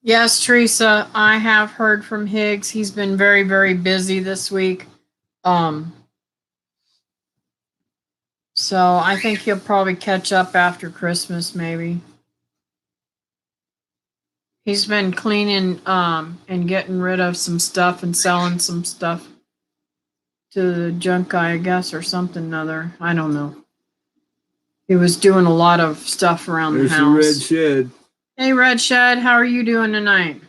[SPEAKER 1] Yes, Teresa, I have heard from Higgs. He's been very, very busy this week. So I think he'll probably catch up after Christmas, maybe. He's been cleaning and getting rid of some stuff and selling some stuff to the junk guy, I guess, or something other. I don't know. He was doing a lot of stuff around the house.
[SPEAKER 2] There's the Red Shed.
[SPEAKER 1] Hey, Red Shed, how are you doing tonight?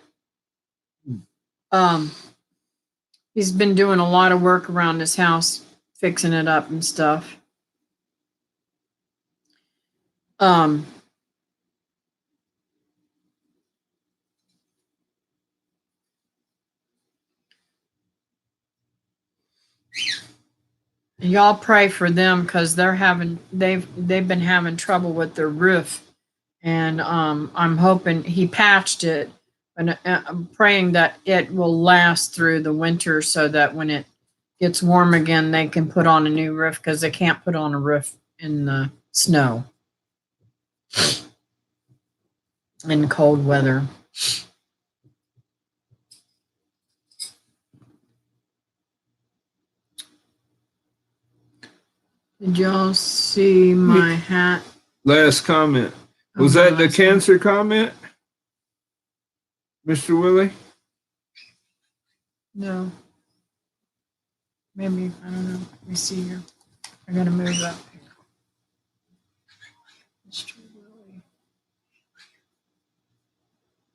[SPEAKER 1] He's been doing a lot of work around his house, fixing it up and stuff. Y'all pray for them because they've been having trouble with their roof, and I'm hoping he patched it, and I'm praying that it will last through the winter so that when it gets warm again, they can put on a new roof because they can't put on a roof in the snow in cold weather. Did y'all see my hat?
[SPEAKER 2] Last comment. Was that the cancer comment, Mr. Willie?
[SPEAKER 1] No. Maybe, I don't know. Let me see here. I gotta move up. Mr. Willie.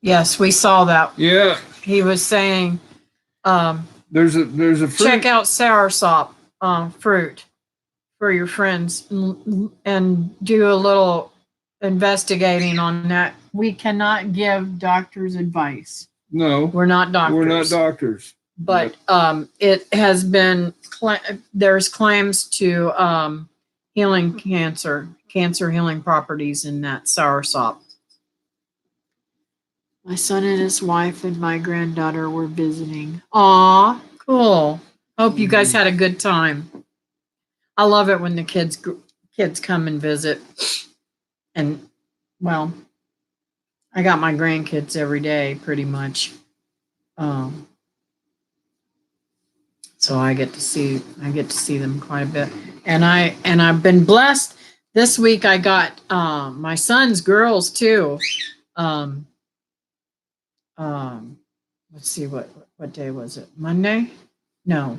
[SPEAKER 1] Yes, we saw that.
[SPEAKER 2] Yeah,
[SPEAKER 1] He was saying,
[SPEAKER 2] there's a fruit.
[SPEAKER 1] check out soursop fruit for your friends and do a little investigating on that. We cannot give doctors advice.
[SPEAKER 2] No,
[SPEAKER 1] We're not doctors.
[SPEAKER 2] we're not doctors.
[SPEAKER 1] But it has been there's claims to healing cancer healing properties in that soursop. My son and his wife and my granddaughter were visiting. Aw, cool. Hope you guys had a good time. I love it when the kids come and visit. And well, I got my grandkids every day pretty much. So I get to see them quite a bit. And I've been blessed. This week I got my son's girls too. Let's see what day was it? Monday? No.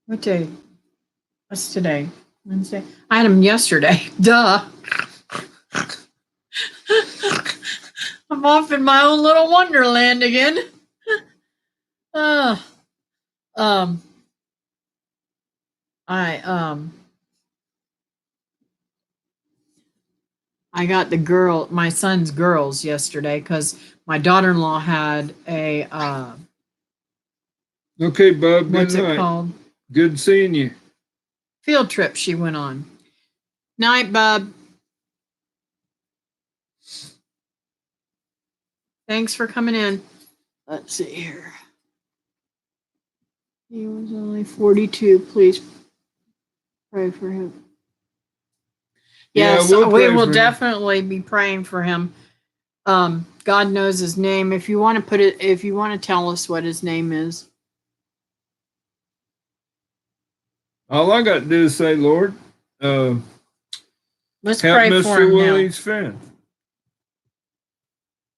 [SPEAKER 1] What day? What's today? Wednesday? I had them yesterday. Duh. I'm off in my own little wonderland again. I got my son's girls yesterday because my daughter-in-law had a
[SPEAKER 2] Okay, Bub.
[SPEAKER 1] what's
[SPEAKER 2] Good
[SPEAKER 1] it
[SPEAKER 2] night.
[SPEAKER 1] called?
[SPEAKER 2] Good seeing you.
[SPEAKER 1] Field trip she went on. Night, Bub. Thanks for coming in. Let's see here. He was only 42. Please pray for him. Yes,
[SPEAKER 2] we'll
[SPEAKER 1] we
[SPEAKER 2] pray
[SPEAKER 1] will
[SPEAKER 2] for him.
[SPEAKER 1] definitely be praying for him. God knows his name. If you want to tell us what his name is.
[SPEAKER 2] All I got to do is say, Lord,
[SPEAKER 1] Let's
[SPEAKER 2] help
[SPEAKER 1] pray for
[SPEAKER 2] Mr.
[SPEAKER 1] him
[SPEAKER 2] Willie's friend.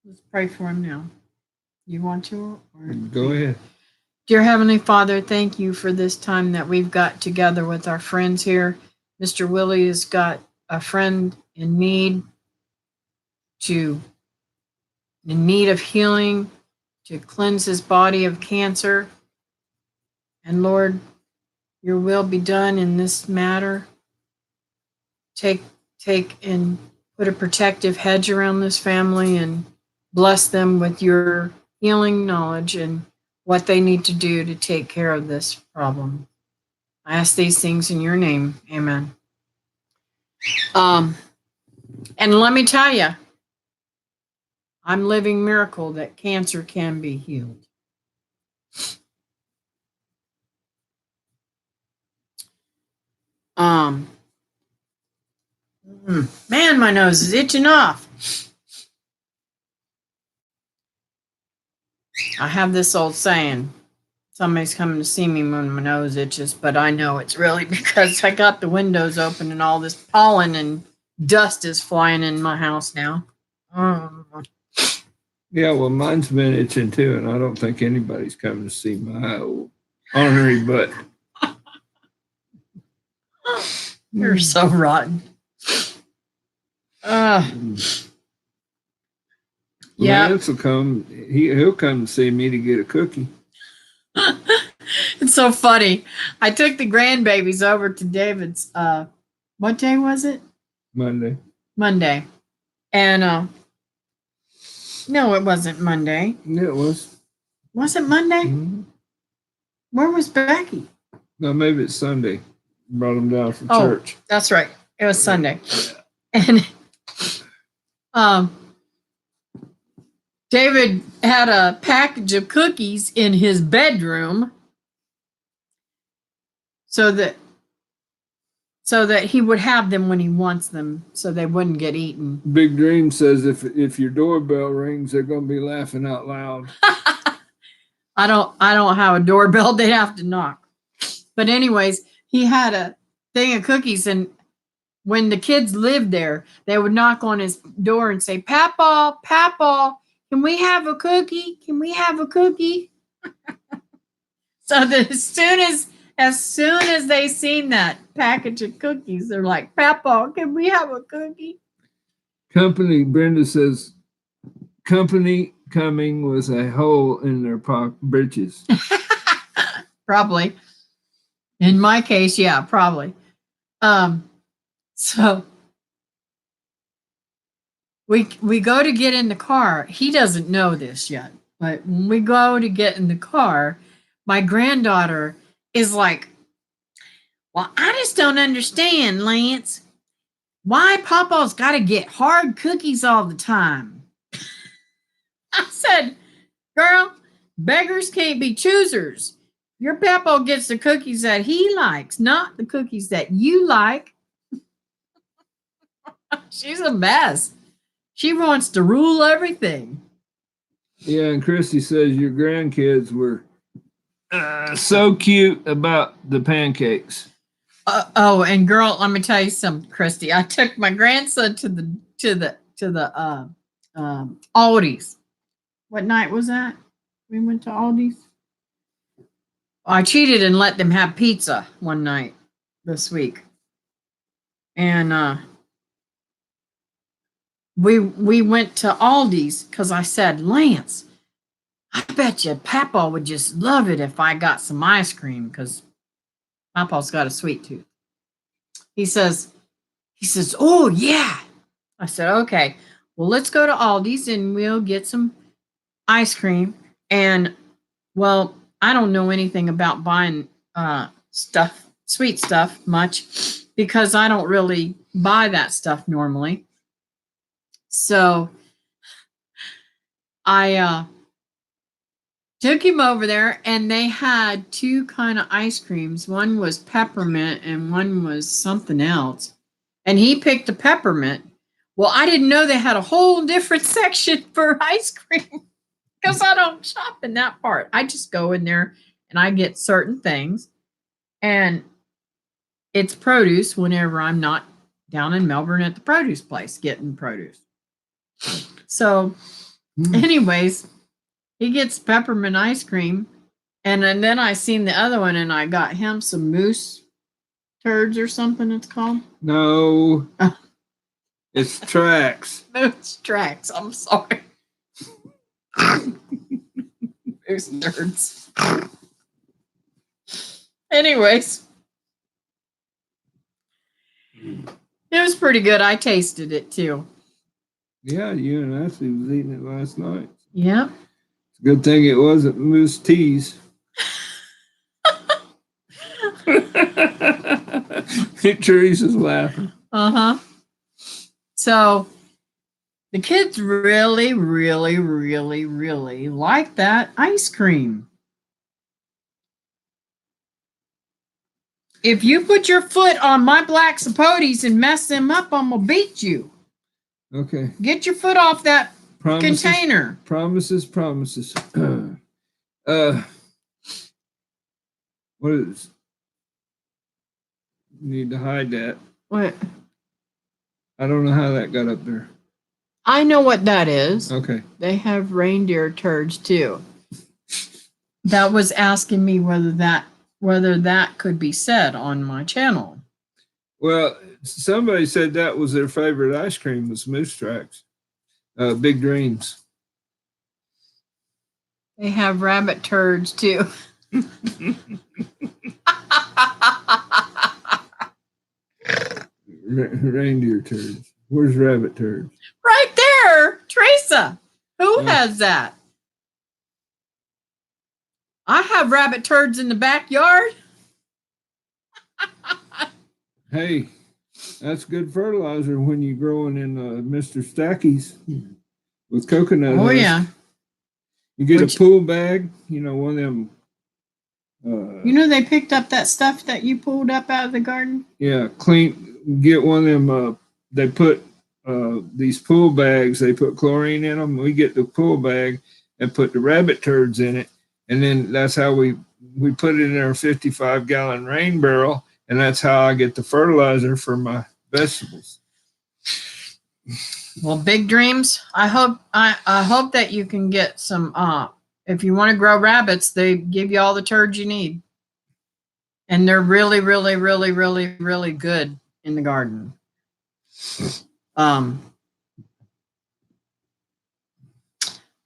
[SPEAKER 1] Let's pray for him now. You want to? Or
[SPEAKER 2] Go ahead.
[SPEAKER 1] Dear Heavenly Father, thank you for this time that we've got together with our friends here. Mr. Willie has got a friend in need of healing, to cleanse his body of cancer. And Lord, your will be done in this matter. Take and put a protective hedge around this family and bless them with your healing knowledge and what they need to do to take care of this problem. I ask these things in your name. Amen. And let me tell you, I'm living miracle that cancer can be healed. Man, my nose is itching off. I have this old saying, somebody's coming to see me when my nose itches, but I know it's really because I got the windows open and all this pollen and dust is flying in my house now.
[SPEAKER 2] Yeah, well, mine's been itching too, and I don't think anybody's coming to see my old ornery butt.
[SPEAKER 1] You're so rotten. Yeah.
[SPEAKER 2] Lance will come. He'll come to see me to get a cookie.
[SPEAKER 1] It's so funny. I took the grandbabies over to David's. What day was it?
[SPEAKER 2] Monday.
[SPEAKER 1] And no, it wasn't Monday.
[SPEAKER 2] Yeah, it was.
[SPEAKER 1] Was it Monday?
[SPEAKER 2] Mm-hmm.
[SPEAKER 1] Where was Becky?
[SPEAKER 2] No, maybe it's Sunday. Brought them down from church.
[SPEAKER 1] That's right. It was Sunday. And David had a package of cookies in his bedroom so that he would have them when he wants them, so they wouldn't get eaten.
[SPEAKER 2] Big Dream says if your doorbell rings, they're going to be laughing out loud.
[SPEAKER 1] I don't have a doorbell. They have to knock. But anyways, he had a thing of cookies, and when the kids lived there, they would knock on his door and say, "Papa, Papa, can we have a cookie? Can we have a cookie?" So that as soon as they seen that package of cookies, they're like, "Papa, can we have a cookie?"
[SPEAKER 2] Company, Brenda says, company coming with a hole in their britches.
[SPEAKER 1] Probably. In my case, yeah, probably. So we go to get in the car. He doesn't know this yet, but when we go to get in the car, my granddaughter is like, "Well, I just don't understand, Lance. Why Papa's got to get hard cookies all the time?" I said, "Girl, beggars can't be choosers. Your Papa gets the cookies that he likes, not the cookies that you like." She's a mess. She wants to rule everything.
[SPEAKER 2] Yeah, and Christy says your grandkids were so cute about the pancakes.
[SPEAKER 1] Oh, and girl, let me tell you something, Christy. I took my grandson to the Aldi's. What night was that? We went to Aldi's. I cheated and let them have pizza one night this week, and we went to Aldi's because I said, Lance, I bet you Papa would just love it if I got some ice cream because Papa's got a sweet tooth. He says, "Oh yeah." I said, "Okay, well, let's go to Aldi's and we'll get some ice cream." And well, I don't know anything about buying stuff, sweet stuff much because I don't really buy that stuff normally. So I took him over there and they had two kind of ice creams. One was peppermint and one was something else. And he picked the peppermint. Well, I didn't know they had a whole different section for ice cream because I don't shop in that part. I just go in there and I get certain things. And it's produce whenever I'm not down in Melbourne at the produce place getting produce. So, anyways, he gets peppermint ice cream. And then I seen the other one and I got him some moose turds or something it's called.
[SPEAKER 2] No. It's tracks.
[SPEAKER 1] Moose tracks. I'm sorry. Moose turds. Anyways. It was pretty good. I tasted it too.
[SPEAKER 2] Yeah, you and Ashley was eating it last night.
[SPEAKER 1] Yep.
[SPEAKER 2] It's a good thing it wasn't Moose Teas. Teresa's laughing.
[SPEAKER 1] Uh-huh. So the kids really, really, really, really like that ice cream. If you put your foot on my black sapotes and mess them up, I'm gonna beat you.
[SPEAKER 2] Okay.
[SPEAKER 1] Get your foot off that container.
[SPEAKER 2] Promises. What is? You need to hide that.
[SPEAKER 1] What?
[SPEAKER 2] I don't know how that got up there.
[SPEAKER 1] I know what that is.
[SPEAKER 2] Okay.
[SPEAKER 1] They have reindeer turds too. That was asking me whether that could be said on my channel.
[SPEAKER 2] Well, somebody said that was their favorite ice cream was Moose Tracks. Big Dreams.
[SPEAKER 1] They have rabbit turds too.
[SPEAKER 2] Reindeer turds. Where's rabbit turds?
[SPEAKER 1] Right there, Teresa. Who has that? I have rabbit turds in the backyard.
[SPEAKER 2] Hey, that's good fertilizer when you're growing in Mr. Stacky's with coconut.
[SPEAKER 1] Oh,
[SPEAKER 2] husk.
[SPEAKER 1] yeah.
[SPEAKER 2] You get a pool bag, one of them.
[SPEAKER 1] They picked up that stuff that you pulled up out of the garden?
[SPEAKER 2] Yeah, get one of them. They put these pool bags, they put chlorine in them. We get the pool bag and put the rabbit turds in it. And then that's how we put it in our 55-gallon rain barrel. And that's how I get the fertilizer for my vegetables.
[SPEAKER 1] Well, big dreams. I hope that you can get some. If you want to grow rabbits, they give you all the turds you need, and they're really, really, really, really, really good in the garden.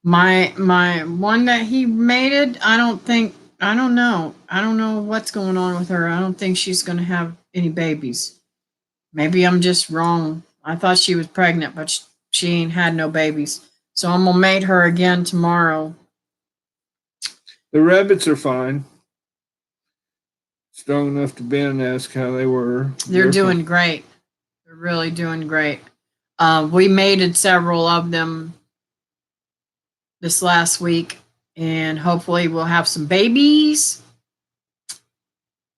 [SPEAKER 1] My one that he mated, I don't know. I don't know what's going on with her. I don't think she's going to have any babies. Maybe I'm just wrong. I thought she was pregnant, but she ain't had no babies. So I'm gonna mate her again tomorrow.
[SPEAKER 2] The rabbits are fine. Strong enough to bend, ask how they were.
[SPEAKER 1] They're doing great. They're really doing great. We mated several of them this last week, and hopefully we'll have some babies.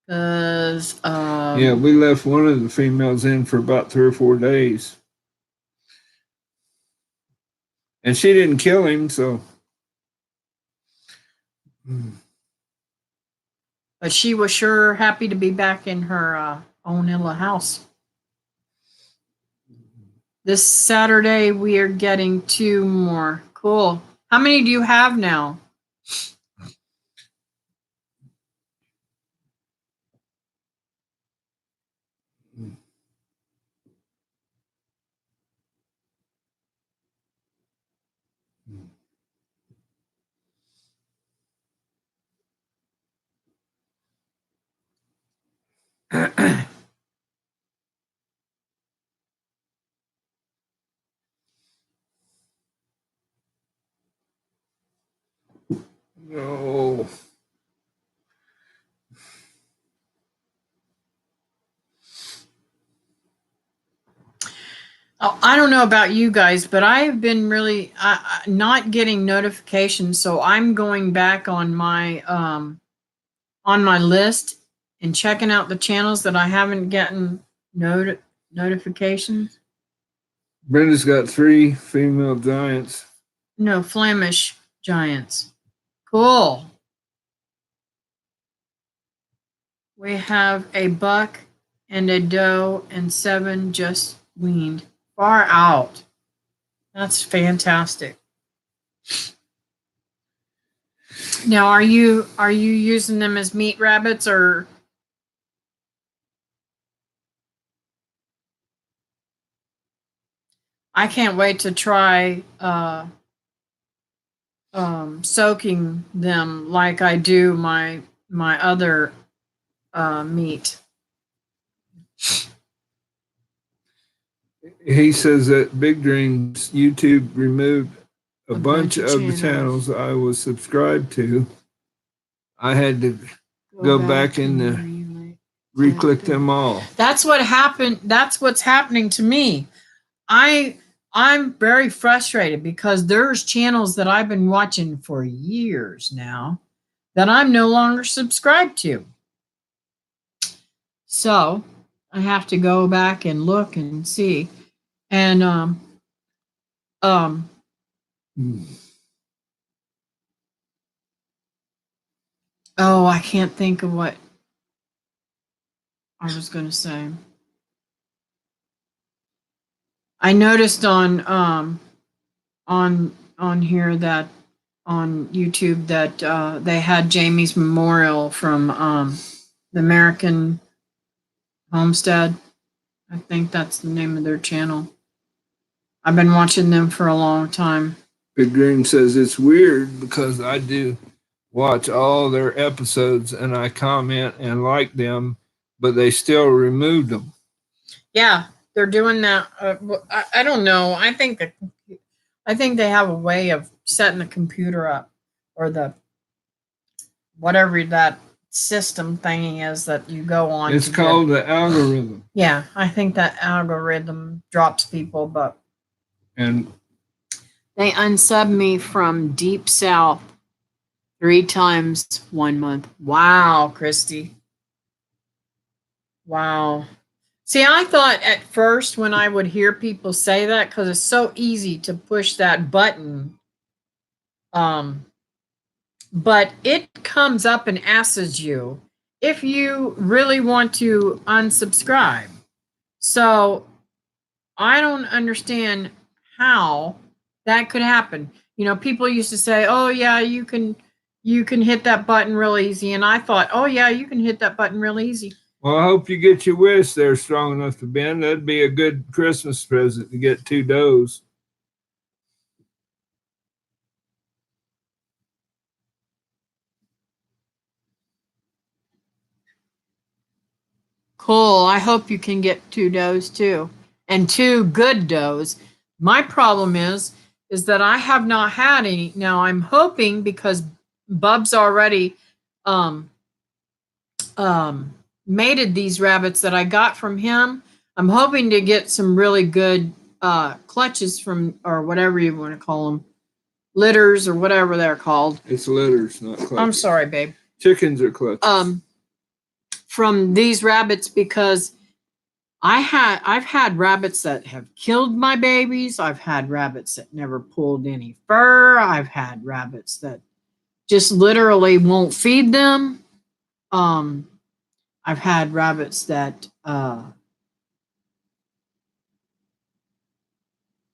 [SPEAKER 1] Cause
[SPEAKER 2] yeah, we left one of the females in for about 3 or 4 days, and she didn't kill him, so.
[SPEAKER 1] But she was sure happy to be back in her own little house. This Saturday we are getting 2 more. Cool. How many do you have now?
[SPEAKER 2] No.
[SPEAKER 1] Oh, I don't know about you guys, but I've been really not getting notifications. So I'm going back on my list and checking out the channels that I haven't gotten notifications.
[SPEAKER 2] Brenda's got 3 female giants.
[SPEAKER 1] No, Flemish giants. Cool. We have a buck and a doe and 7 just weaned. Far out. That's fantastic. Now, are you using them as meat rabbits or? I can't wait to try soaking them like I do my other meat.
[SPEAKER 2] He says that Big Dreams YouTube removed a bunch of the channels I was subscribed to. I had to go back and re-click them all.
[SPEAKER 1] That's what happened. That's what's happening to me. I'm very frustrated because there's channels that I've been watching for years now that I'm no longer subscribed to. So I have to go back and look and see. And oh, I can't think of what I was going to say. I noticed on here that on YouTube that they had Jamie's Memorial from the American Homestead. I think that's the name of their channel. I've been watching them for a long time.
[SPEAKER 2] Big Dream says it's weird because I do watch all their episodes and I comment and like them, but they still removed them.
[SPEAKER 1] Yeah, they're doing that. I don't know. I think they have a way of setting the computer up or the whatever that system thingy is that you go on.
[SPEAKER 2] It's called the algorithm.
[SPEAKER 1] Yeah, I think that algorithm drops people, but
[SPEAKER 2] and
[SPEAKER 1] they unsub me from Deep South 3 times 1 month. Wow, Christy. Wow. See, I thought at first when I would hear people say that, because it's so easy to push that button, but it comes up and asks you if you really want to unsubscribe. So I don't understand how that could happen. You know, people used to say, oh yeah, you can hit that button real easy. And I thought, oh yeah, you can hit that button real easy.
[SPEAKER 2] Well, I hope you get your wish there strong enough to bend. That'd be a good Christmas present to get 2 does.
[SPEAKER 1] hope you can get 2 does too, and 2 good does. My problem is that I have not had any. Now I'm hoping, because Bub's already um, mated these rabbits that I got from him. I'm hoping to get some really good clutches from, or whatever you want to call them, litters or whatever they're called.
[SPEAKER 2] It's litters, not clutches.
[SPEAKER 1] I'm sorry, babe.
[SPEAKER 2] Chickens are clutches.
[SPEAKER 1] From these rabbits, because I've had rabbits that have killed my babies. I've had rabbits that never pulled any fur. I've had rabbits that just literally won't feed them. I've had rabbits that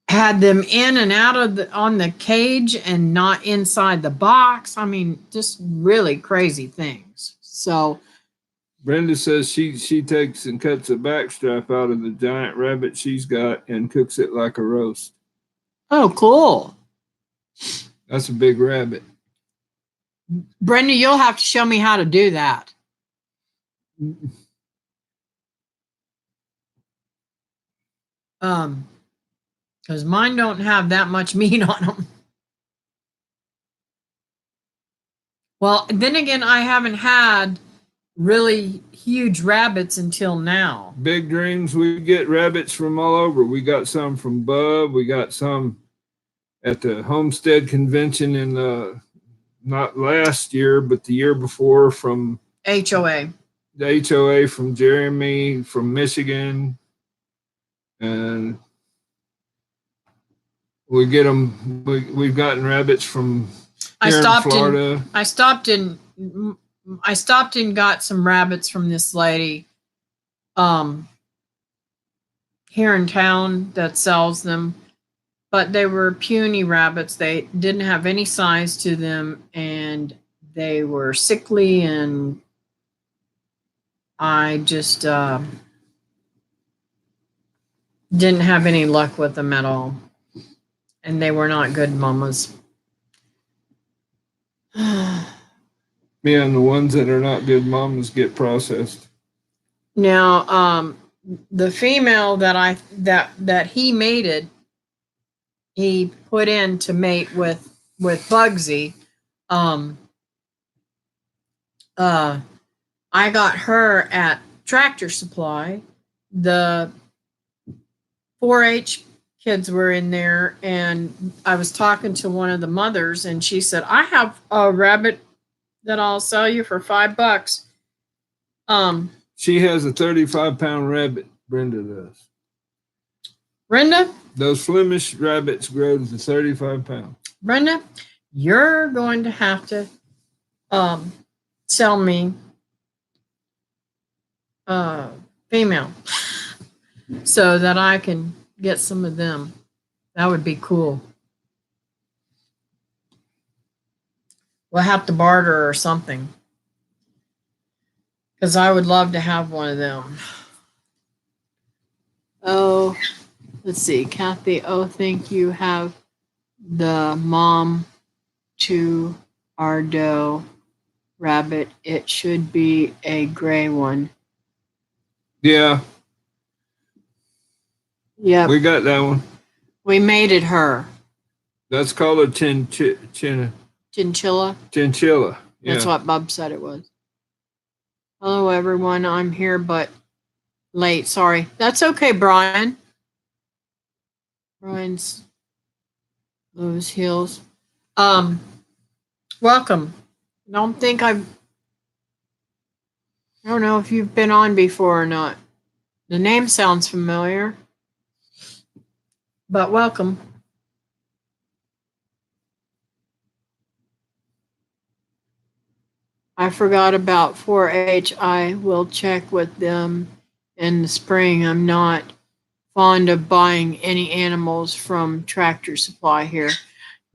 [SPEAKER 1] had them in and out of on the cage and not inside the box. I mean, just really crazy things. So
[SPEAKER 2] Brenda says she takes and cuts a backstrap out of the giant rabbit she's got and cooks it like a roast.
[SPEAKER 1] oh, cool.
[SPEAKER 2] That's a big rabbit.
[SPEAKER 1] Brenda, you'll have to show me how to do that. Because mine don't have that much meat on them. Well, then again, I haven't had really huge rabbits until now.
[SPEAKER 2] Big dreams. We get rabbits from all over. We got some from Bub. We got some at the Homestead Convention in not last year, but the year before, from
[SPEAKER 1] HOA.
[SPEAKER 2] the HOA, from Jeremy from Michigan, and we get them. We've gotten rabbits from here in Florida.
[SPEAKER 1] I stopped and got some rabbits from this lady here in town that sells them, but they were puny rabbits. They didn't have any size to them, and they were sickly, and I just didn't have any luck with them at all, and they were not good mamas.
[SPEAKER 2] Yeah, and the ones that are not good mamas get processed.
[SPEAKER 1] Now, the female that he mated, he put in to mate with Bugsy. I got her at Tractor Supply. The 4-H kids were in there, and I was talking to one of the mothers, and she said, I have a rabbit that I'll sell you for $5.
[SPEAKER 2] She has a 35-pound rabbit, Brenda does.
[SPEAKER 1] Brenda?
[SPEAKER 2] Those Flemish rabbits grow to 35 pounds.
[SPEAKER 1] Brenda, you're going to have to sell me female so that I can get some of them. That would be cool. We'll have to barter or something, because I would love to have one of them. Oh, let's see, Kathy. Oh, think you have the mom to our doe rabbit. It should be a gray one.
[SPEAKER 2] Yeah.
[SPEAKER 1] Yeah.
[SPEAKER 2] We got that one.
[SPEAKER 1] We mated her.
[SPEAKER 2] That's called a chinchilla.
[SPEAKER 1] Chinchilla.
[SPEAKER 2] Yeah.
[SPEAKER 1] That's what Bub said it was. Hello, everyone. I'm here, but late. Sorry. That's okay, Brian. Brian's Lowe's Hills. Welcome. I don't know if you've been on before or not. The name sounds familiar, but welcome. I forgot about 4-H. I will check with them in the spring. I'm not fond of buying any animals from Tractor Supply here.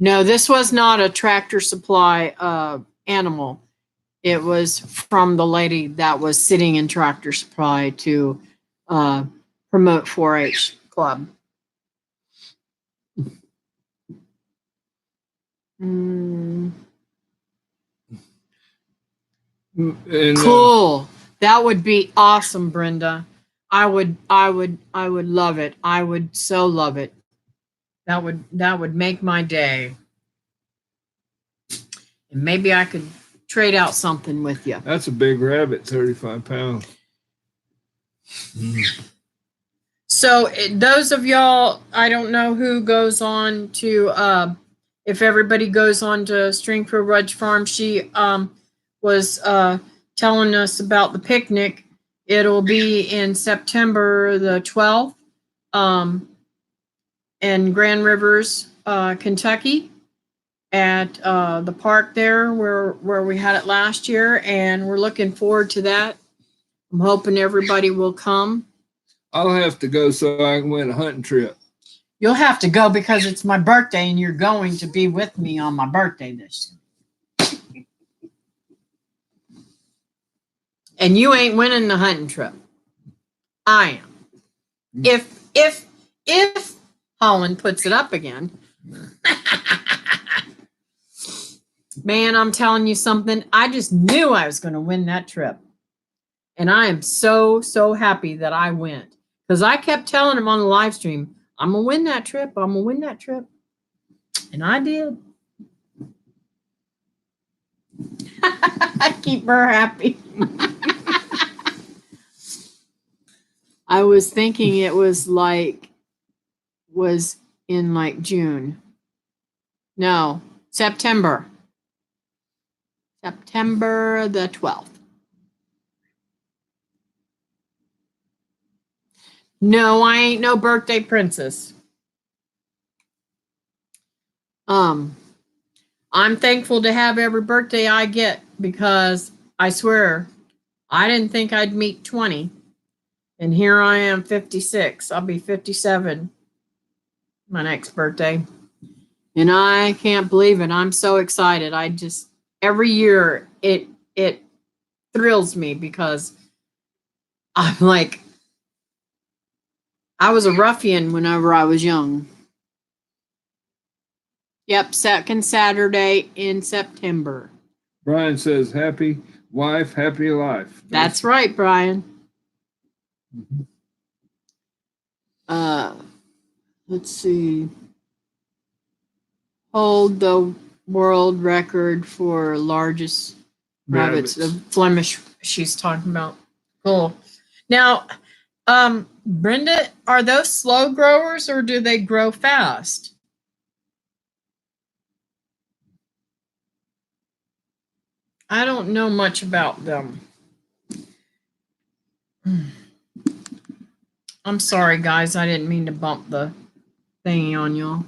[SPEAKER 1] No, this was not a Tractor Supply animal. It was from the lady that was sitting in Tractor Supply to promote 4-H Club.
[SPEAKER 2] And,
[SPEAKER 1] cool. That would be awesome, Brenda. I would love it. I would so love it. That would make my day. And maybe I could trade out something with you.
[SPEAKER 2] That's a big rabbit, 35 pounds.
[SPEAKER 1] So those of y'all, I don't know who goes on to, if everybody goes on to Stringfield Ridge Farm, she was telling us about the picnic. It'll be in September the 12th in Grand Rivers, Kentucky, at the park there where we had it last year, and we're looking forward to that. I'm hoping everybody will come.
[SPEAKER 2] I'll have to go so I can win a hunting trip.
[SPEAKER 1] You'll have to go because it's my birthday and you're going to be with me on my birthday this year. And you ain't winning the hunting trip. I am. If Holland puts it up again. Man, I'm telling you something. I just knew I was going to win that trip. And I am so happy that I went. Because I kept telling him on the live stream, I'm going to win that trip. I'm going to win that trip. And I did. I keep her happy. I was thinking it was in like June. No, September. September the 12th. No, I ain't no birthday princess. I'm thankful to have every birthday I get because I swear I didn't think I'd meet 20. And here I am 56. I'll be 57 my next birthday. And I can't believe it. I'm so excited. I just every year it thrills me because I'm like I was a ruffian whenever I was young. Yep, second Saturday in September.
[SPEAKER 2] Brian says, happy wife, happy life.
[SPEAKER 1] That's right, Brian. Let's see. Hold the world record for largest rabbits. The Flemish she's talking about. Cool. Now, Brenda, are those slow growers or do they grow fast? I don't know much about them. I'm sorry, guys. I didn't mean to bump the thingy on y'all.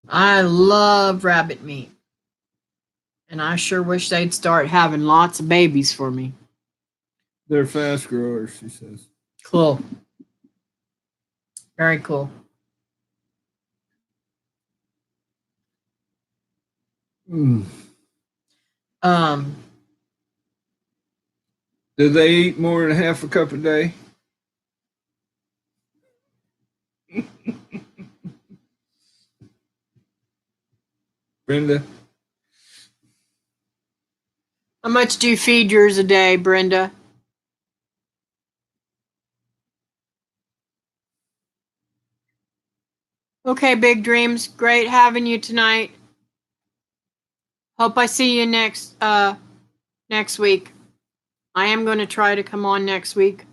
[SPEAKER 1] I love rabbit meat. And I sure wish they'd start having lots of babies for me.
[SPEAKER 2] They're fast growers, she says.
[SPEAKER 1] Cool. Very cool.
[SPEAKER 2] Do they eat more than half a cup a day? Brenda?
[SPEAKER 1] How much do you feed yours a day, Brenda? Okay, Big Dreams. Great having you tonight. Hope I see you next week. I am going to try to come on next week.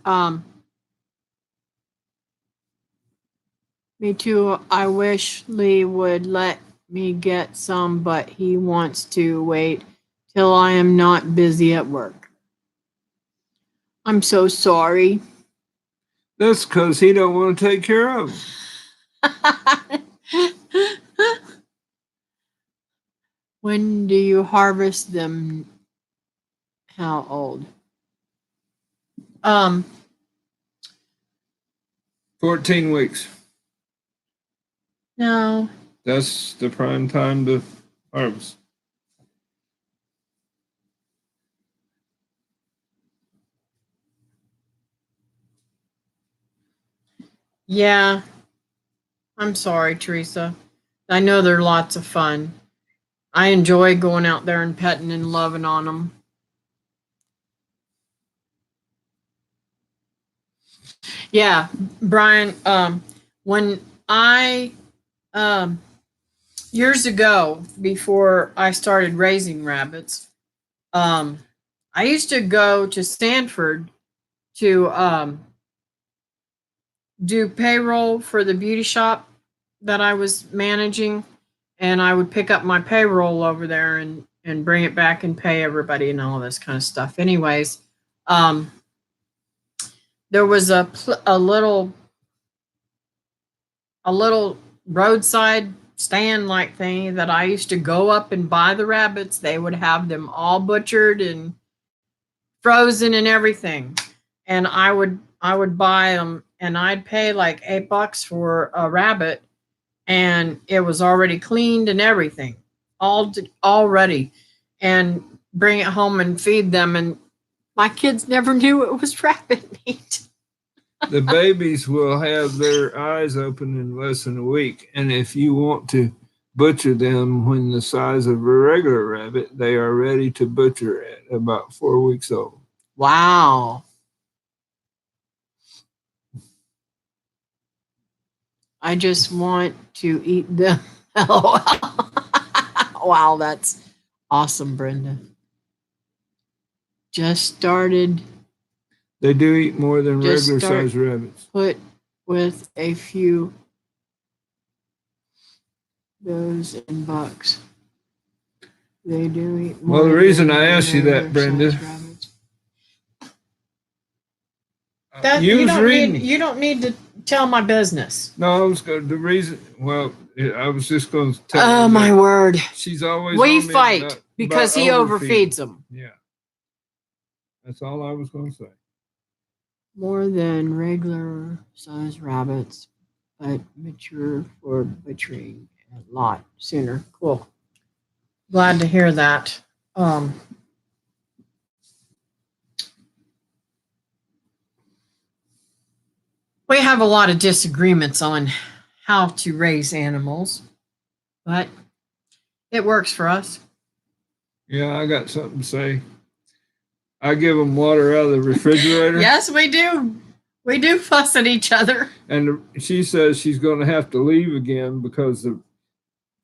[SPEAKER 1] Me too. I wish Lee would let me get some, but he wants to wait till I am not busy at work. I'm so sorry.
[SPEAKER 2] That's because he don't want to take care of them.
[SPEAKER 1] When do you harvest them? How old?
[SPEAKER 2] 14 weeks.
[SPEAKER 1] No.
[SPEAKER 2] That's the prime time to harvest.
[SPEAKER 1] Yeah. I'm sorry, Teresa. I know they're lots of fun. I enjoy going out there and petting and loving on them. Yeah, Brian, when I years ago, before I started raising rabbits, I used to go to Stanford to do payroll for the beauty shop that I was managing, and I would pick up my payroll over there and bring it back and pay everybody and all this kind of stuff. Anyways, there was a little roadside stand like thing that I used to go up and buy the rabbits. They would have them all butchered and frozen and everything, and I would buy them, and I'd pay like $8 for a rabbit, and it was already cleaned and everything, all ready, and bring it home and feed them. And my kids never knew it was rabbit meat.
[SPEAKER 2] The babies will have their eyes open in less than a week, and if you want to butcher them when the size of a regular rabbit, they are ready to butcher at about 4 weeks old.
[SPEAKER 1] Wow. I just want to eat them. Wow, that's awesome, Brenda. Just started.
[SPEAKER 2] They do eat more than
[SPEAKER 1] Just
[SPEAKER 2] regular
[SPEAKER 1] start-
[SPEAKER 2] sized rabbits.
[SPEAKER 1] Put with a few those in bucks. They do eat more.
[SPEAKER 2] Well, the reason
[SPEAKER 1] than
[SPEAKER 2] I asked you that,
[SPEAKER 1] regular
[SPEAKER 2] Brenda,
[SPEAKER 1] size rabbits. That
[SPEAKER 2] you was reading.
[SPEAKER 1] you don't need to tell my business.
[SPEAKER 2] No, I was going. The reason. Well, I was just going to tell.
[SPEAKER 1] Oh
[SPEAKER 2] you
[SPEAKER 1] my
[SPEAKER 2] that
[SPEAKER 1] word!
[SPEAKER 2] she's always.
[SPEAKER 1] We
[SPEAKER 2] on me
[SPEAKER 1] fight
[SPEAKER 2] about
[SPEAKER 1] because he
[SPEAKER 2] overfeeding.
[SPEAKER 1] overfeeds them.
[SPEAKER 2] Yeah, that's all I was going to say.
[SPEAKER 1] More than regular size rabbits, but mature for butchering a lot sooner. Cool. Glad to hear that. We have a lot of disagreements on how to raise animals, but it works for us.
[SPEAKER 2] Yeah, I got something to say. I give them water out of the refrigerator.
[SPEAKER 1] Yes, we do. We do fuss at each other.
[SPEAKER 2] And she says she's going to have to leave again because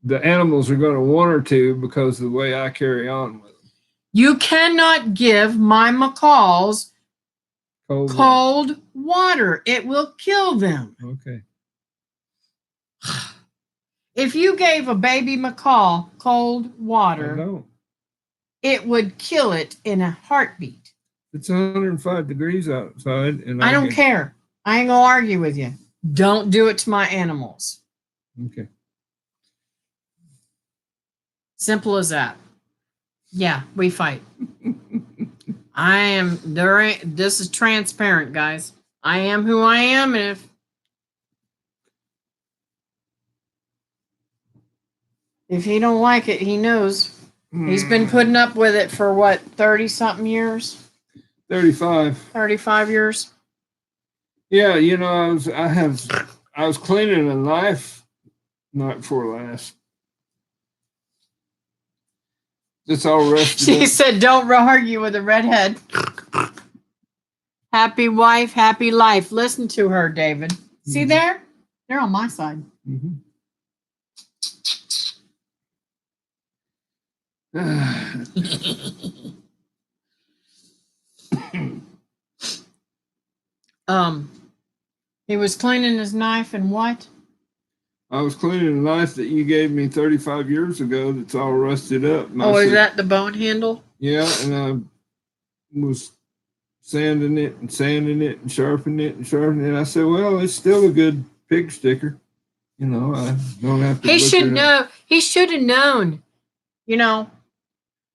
[SPEAKER 2] the animals are going to want her to because of the way I carry on with them.
[SPEAKER 1] You cannot give my macaws cold water. It will kill them.
[SPEAKER 2] Okay.
[SPEAKER 1] If you gave a baby macaw cold
[SPEAKER 2] I
[SPEAKER 1] water,
[SPEAKER 2] don't.
[SPEAKER 1] it would kill it in a heartbeat.
[SPEAKER 2] It's 105 degrees outside, and
[SPEAKER 1] I don't care. I ain't gonna argue with you. Don't do it to my animals.
[SPEAKER 2] Okay.
[SPEAKER 1] Simple as that. Yeah, we fight. I am there. This is transparent, guys. I am who I am, and if he don't like it, he knows. He's been putting up with it for what, 30 something years?
[SPEAKER 2] 35.
[SPEAKER 1] 35 years.
[SPEAKER 2] Yeah, you know, I was cleaning a knife night before last. It's all rusted.
[SPEAKER 1] She said, "Don't argue with a redhead." Happy wife, happy life. Listen to her, David. See there? They're on my side.
[SPEAKER 2] Mm-hmm.
[SPEAKER 1] He was cleaning his knife and what?
[SPEAKER 2] I was cleaning a knife that you gave me 35 years ago that's all rusted up. And
[SPEAKER 1] Oh, is that the bone handle?
[SPEAKER 2] Yeah, and I was sanding it and sharpening it and sharpening it. I said, well, it's still a good pig sticker. You know, I don't have to.
[SPEAKER 1] He should know. He should have known. You know,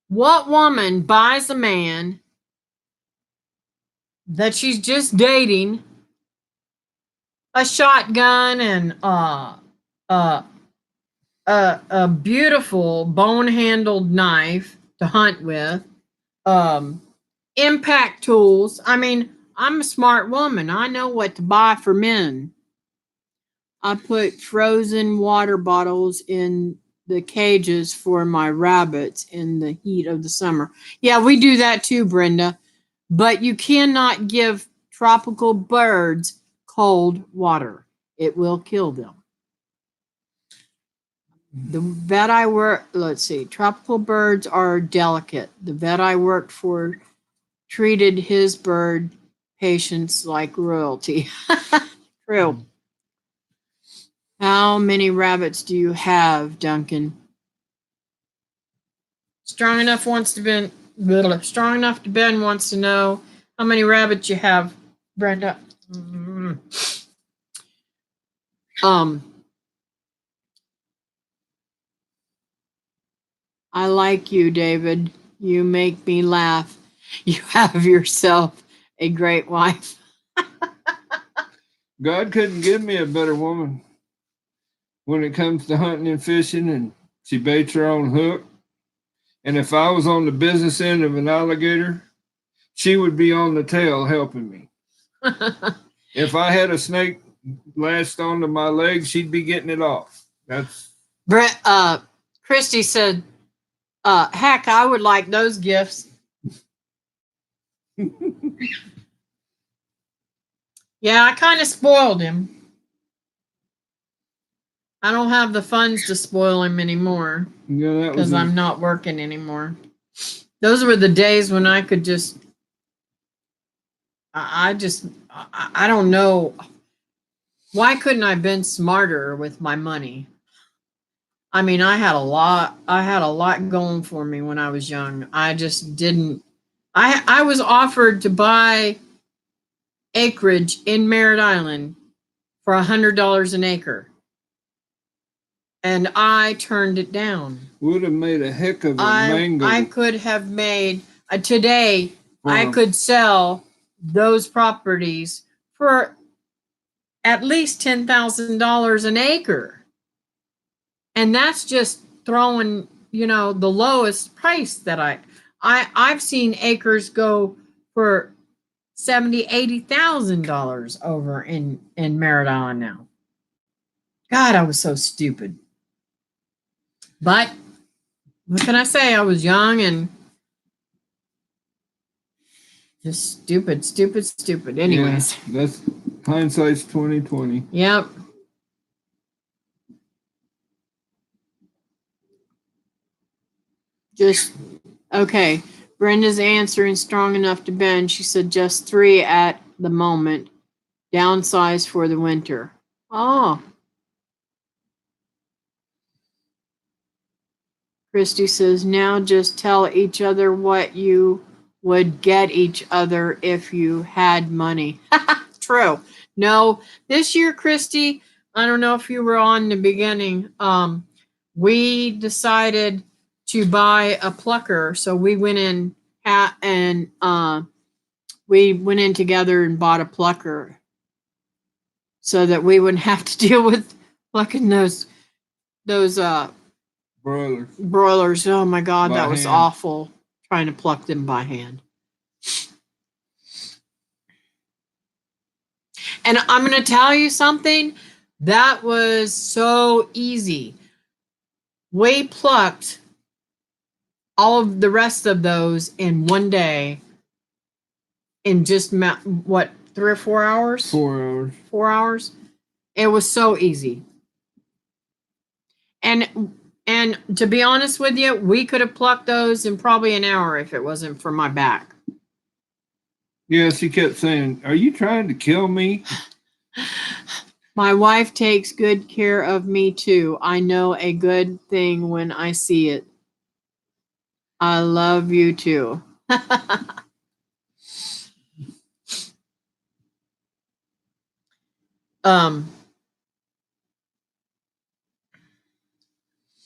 [SPEAKER 1] what woman buys a man that she's just dating a shotgun and a beautiful bone-handled knife to hunt with, impact tools. I mean, I'm a smart woman. I know what to buy for men. I put frozen water bottles in the cages for my rabbits in the heat of the summer. Yeah, we do that too, Brenda. But you cannot give tropical birds cold water. It will kill them. The vet I work, let's see, tropical birds are delicate. The vet I worked for treated his bird patients like royalty. True. How many rabbits do you have, Duncan? Strong enough Strong enough to Ben wants to know how many rabbits you have, Brenda. I like you, David. You make me laugh. You have yourself a great wife.
[SPEAKER 2] God couldn't give me a better woman when it comes to hunting and fishing, and she baits her own hook. And if I was on the business end of an alligator, she would be on the tail helping me. If I had a snake lashed onto my leg, she'd be getting it off. That's
[SPEAKER 1] Christy said, heck, I would like those gifts. Yeah, I kind of spoiled him. I don't have the funds to spoil him anymore.
[SPEAKER 2] Yeah,
[SPEAKER 1] because I'm not working anymore. Those were the days when I could just, I don't know. Why couldn't I have been smarter with my money? I mean, I had a lot going for me when I was young. I just didn't, I was offered to buy acreage in Merritt Island for $100 an acre. And I turned it down.
[SPEAKER 2] Would have made a heck of a mango.
[SPEAKER 1] I could have made, today, I could sell those properties for at least $10,000 an acre. And that's just throwing, the lowest price that I've seen acres go for $70,000, $80,000 over in Merritt Island now. God, I was so stupid. But what can I say? I was young and just stupid. Anyways,
[SPEAKER 2] yeah, that's hindsight's 2020.
[SPEAKER 1] Yep. Just okay. Brenda's answering strong enough to Ben. She said just 3 at the moment. Downsize for the winter. Oh. Christy says, now just tell each other what you would get each other if you had money. True. No, this year, Christy, I don't know if you were on the beginning. We decided to buy a plucker. So we went in we went in together and bought a plucker so that we wouldn't have to deal with plucking those broilers. Oh my God, that was awful. Trying to pluck them by hand. And I'm going to tell you something. That was so easy. We plucked all of the rest of those in one day in just what, 3 or 4 hours?
[SPEAKER 2] 4 hours.
[SPEAKER 1] 4 hours. It was so easy. And to be honest with you, we could have plucked those in probably an hour if it wasn't for my back.
[SPEAKER 2] Yeah, she kept saying, are you trying to kill me?
[SPEAKER 1] My wife takes good care of me too. I know a good thing when I see it. I love you too. I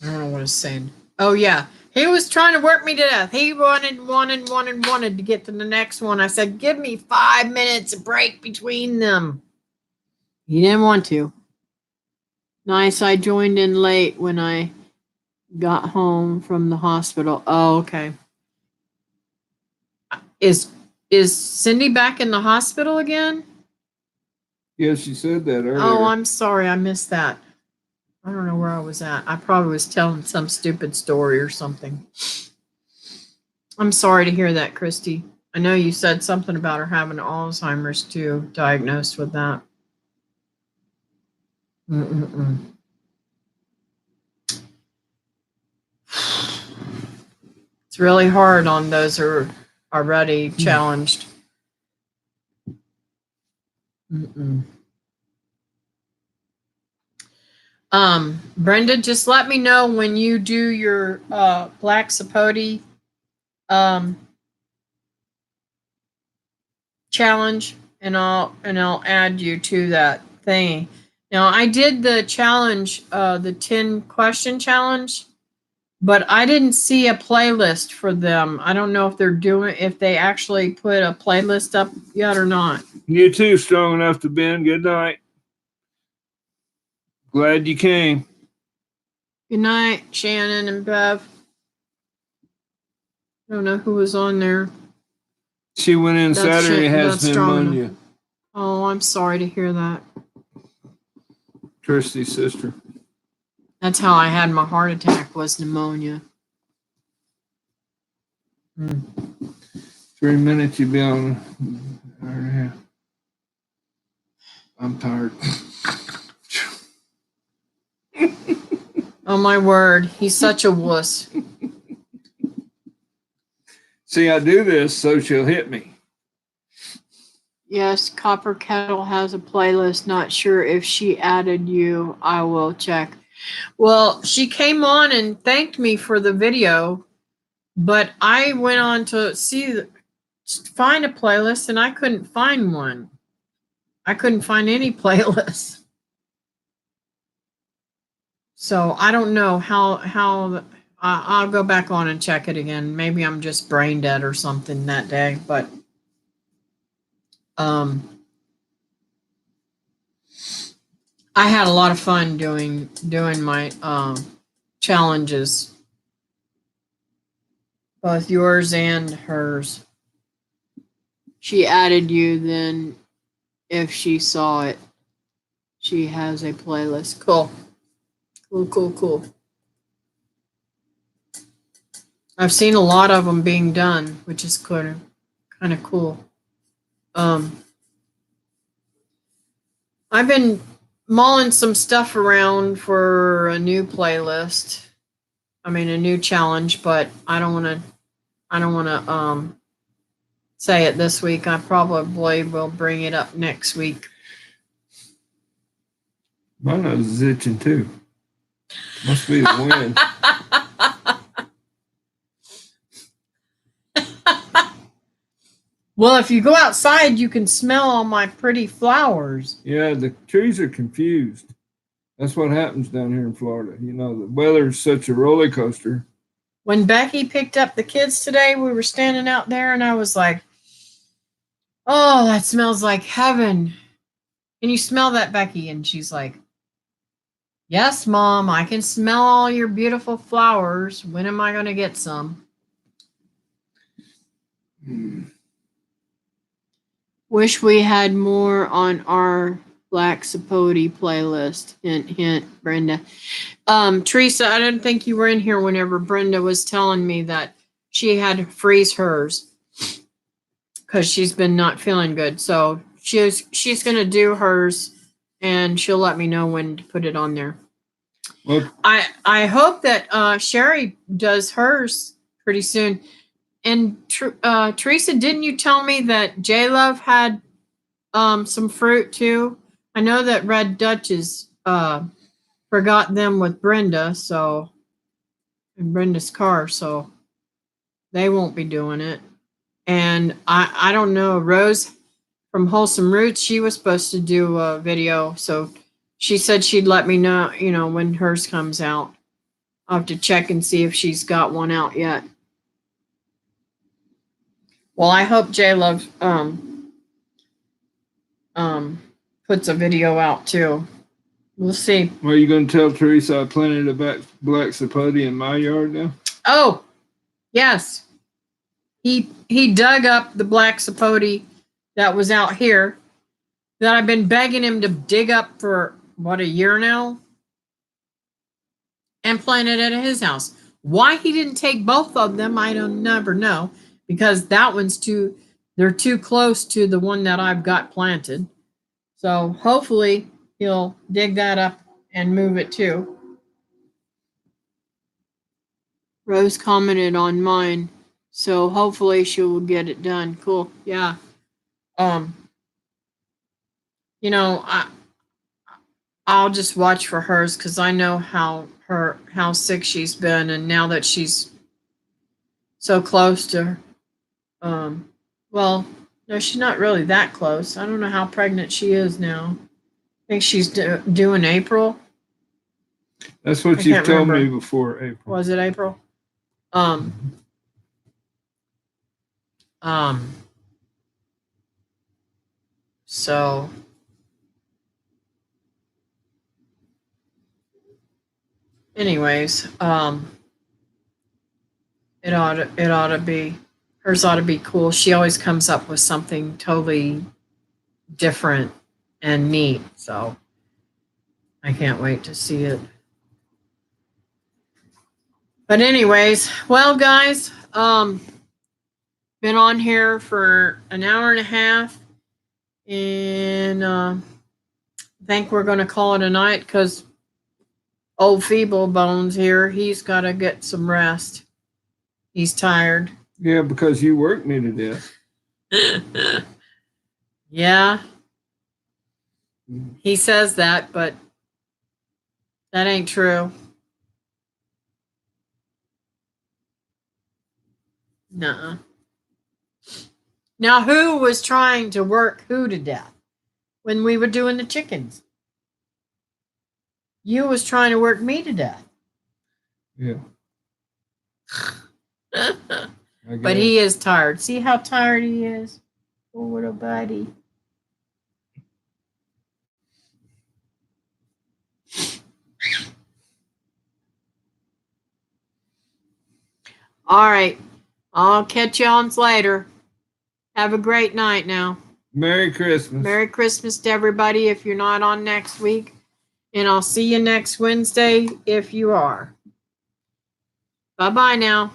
[SPEAKER 1] don't know what I was saying. Oh yeah, he was trying to work me to death. He wanted to get to the next one. I said, give me 5 minutes a break between them. He didn't want to. Nice, I joined in late when I got home from the hospital. Oh, okay. Is Cindy back in the hospital again?
[SPEAKER 2] Yeah, she said that earlier.
[SPEAKER 1] Oh, I'm sorry. I missed that. I don't know where I was at. I probably was telling some stupid story or something. I'm sorry to hear that, Christy. I know you said something about her having Alzheimer's too, diagnosed with that. Mm-mm-mm. It's really hard on those who are already challenged. Mm-mm. Brenda, just let me know when you do your Black Sapote challenge, and I'll add you to that thing. Now I did the challenge, the 10 question challenge, but I didn't see a playlist for them. I don't know if they actually put a playlist up yet or not.
[SPEAKER 2] You too, strong enough to bend. Good night. Glad you came.
[SPEAKER 1] Good night, Shannon and Bev. I don't know who was on there.
[SPEAKER 2] She went in Saturday, has pneumonia.
[SPEAKER 1] Oh, I'm sorry to hear that.
[SPEAKER 2] Christy's sister.
[SPEAKER 1] That's how I had my heart attack, was pneumonia.
[SPEAKER 2] 3 minutes, you'll be on. I'm tired.
[SPEAKER 1] Oh my word, he's such a wuss.
[SPEAKER 2] See, I do this so she'll hit me.
[SPEAKER 1] Yes, Copper Kettle has a playlist. Not sure if she added you. I will check. Well, she came on and thanked me for the video, but I went on to find a playlist and I couldn't find one. I couldn't find any playlist. So I don't know how I'll go back on and check it again. Maybe I'm just brain dead or something that day, but I had a lot of fun doing my challenges, both yours and hers. She added you then if she saw it. She has a playlist. Cool. Cool. I've seen a lot of them being done, which is kind of cool. I've been mulling some stuff around for a new playlist. I mean, a new challenge, but I don't want to say it this week. I probably will bring it up next week.
[SPEAKER 2] My nose is itching too. Must be the wind.
[SPEAKER 1] Well, if you go outside, you can smell all my pretty flowers.
[SPEAKER 2] Yeah, the trees are confused. That's what happens down here in Florida. You know, the weather's such a roller coaster.
[SPEAKER 1] When Becky picked up the kids today, we were standing out there and I was like, oh, that smells like heaven. Can you smell that, Becky? And she's like, yes, Mom, I can smell all your beautiful flowers. When am I going to get some? Wish we had more on our Black Sapote playlist. Hint, hint, Brenda. Teresa, I didn't think you were in here whenever Brenda was telling me that she had to freeze hers because she's been not feeling good. So she's going to do hers and she'll let me know when to put it on there.
[SPEAKER 2] Well,
[SPEAKER 1] I hope that Sherry does hers pretty soon. And Teresa, didn't you tell me that J Love had some fruit too? I know that Red Duchess forgot them with Brenda, so in Brenda's car, so they won't be doing it. And I don't know, Rose from Wholesome Roots, she was supposed to do a video, so she said she'd let me know, when hers comes out. I'll have to check and see if she's got one out yet. Well, I hope J Love puts a video out too. We'll see.
[SPEAKER 2] Well, are you going to tell Teresa I planted a black sapote in my yard now?
[SPEAKER 1] Oh, yes. He dug up the black sapote that was out here, that I've been begging him to dig up for what, a year now, and plant it at his house. Why he didn't take both of them, I don't never know, because that one's they're too close to the one that I've got planted. So hopefully he'll dig that up and move it too. Rose commented on mine, so hopefully she will get it done. Cool. Yeah. You know, I'll just watch for hers because I know how sick she's been, and now that she's so close to well, no, she's not really that close. I don't know how pregnant she is now. I think she's due in April.
[SPEAKER 2] That's what you've told me before, April.
[SPEAKER 1] Was it April? So anyways, it ought to be, hers ought to be cool. She always comes up with something totally different and neat. So I can't wait to see it. But anyways, well, guys, been on here for an hour and a half, and I think we're going to call it a night because old feeble bones here, he's got to get some rest. He's tired.
[SPEAKER 2] Yeah, because you worked me to death.
[SPEAKER 1] Yeah. He says that, but that ain't true. Nuh-uh. Now, who was trying to work who to death when we were doing the chickens? You was trying to work me to death.
[SPEAKER 2] Yeah.
[SPEAKER 1] But he is tired. See how tired he is? Poor little buddy. All right. I'll catch you on later. Have a great night now.
[SPEAKER 2] Merry Christmas.
[SPEAKER 1] Merry Christmas to everybody if you're not on next week. And I'll see you next Wednesday if you are. Bye-bye now.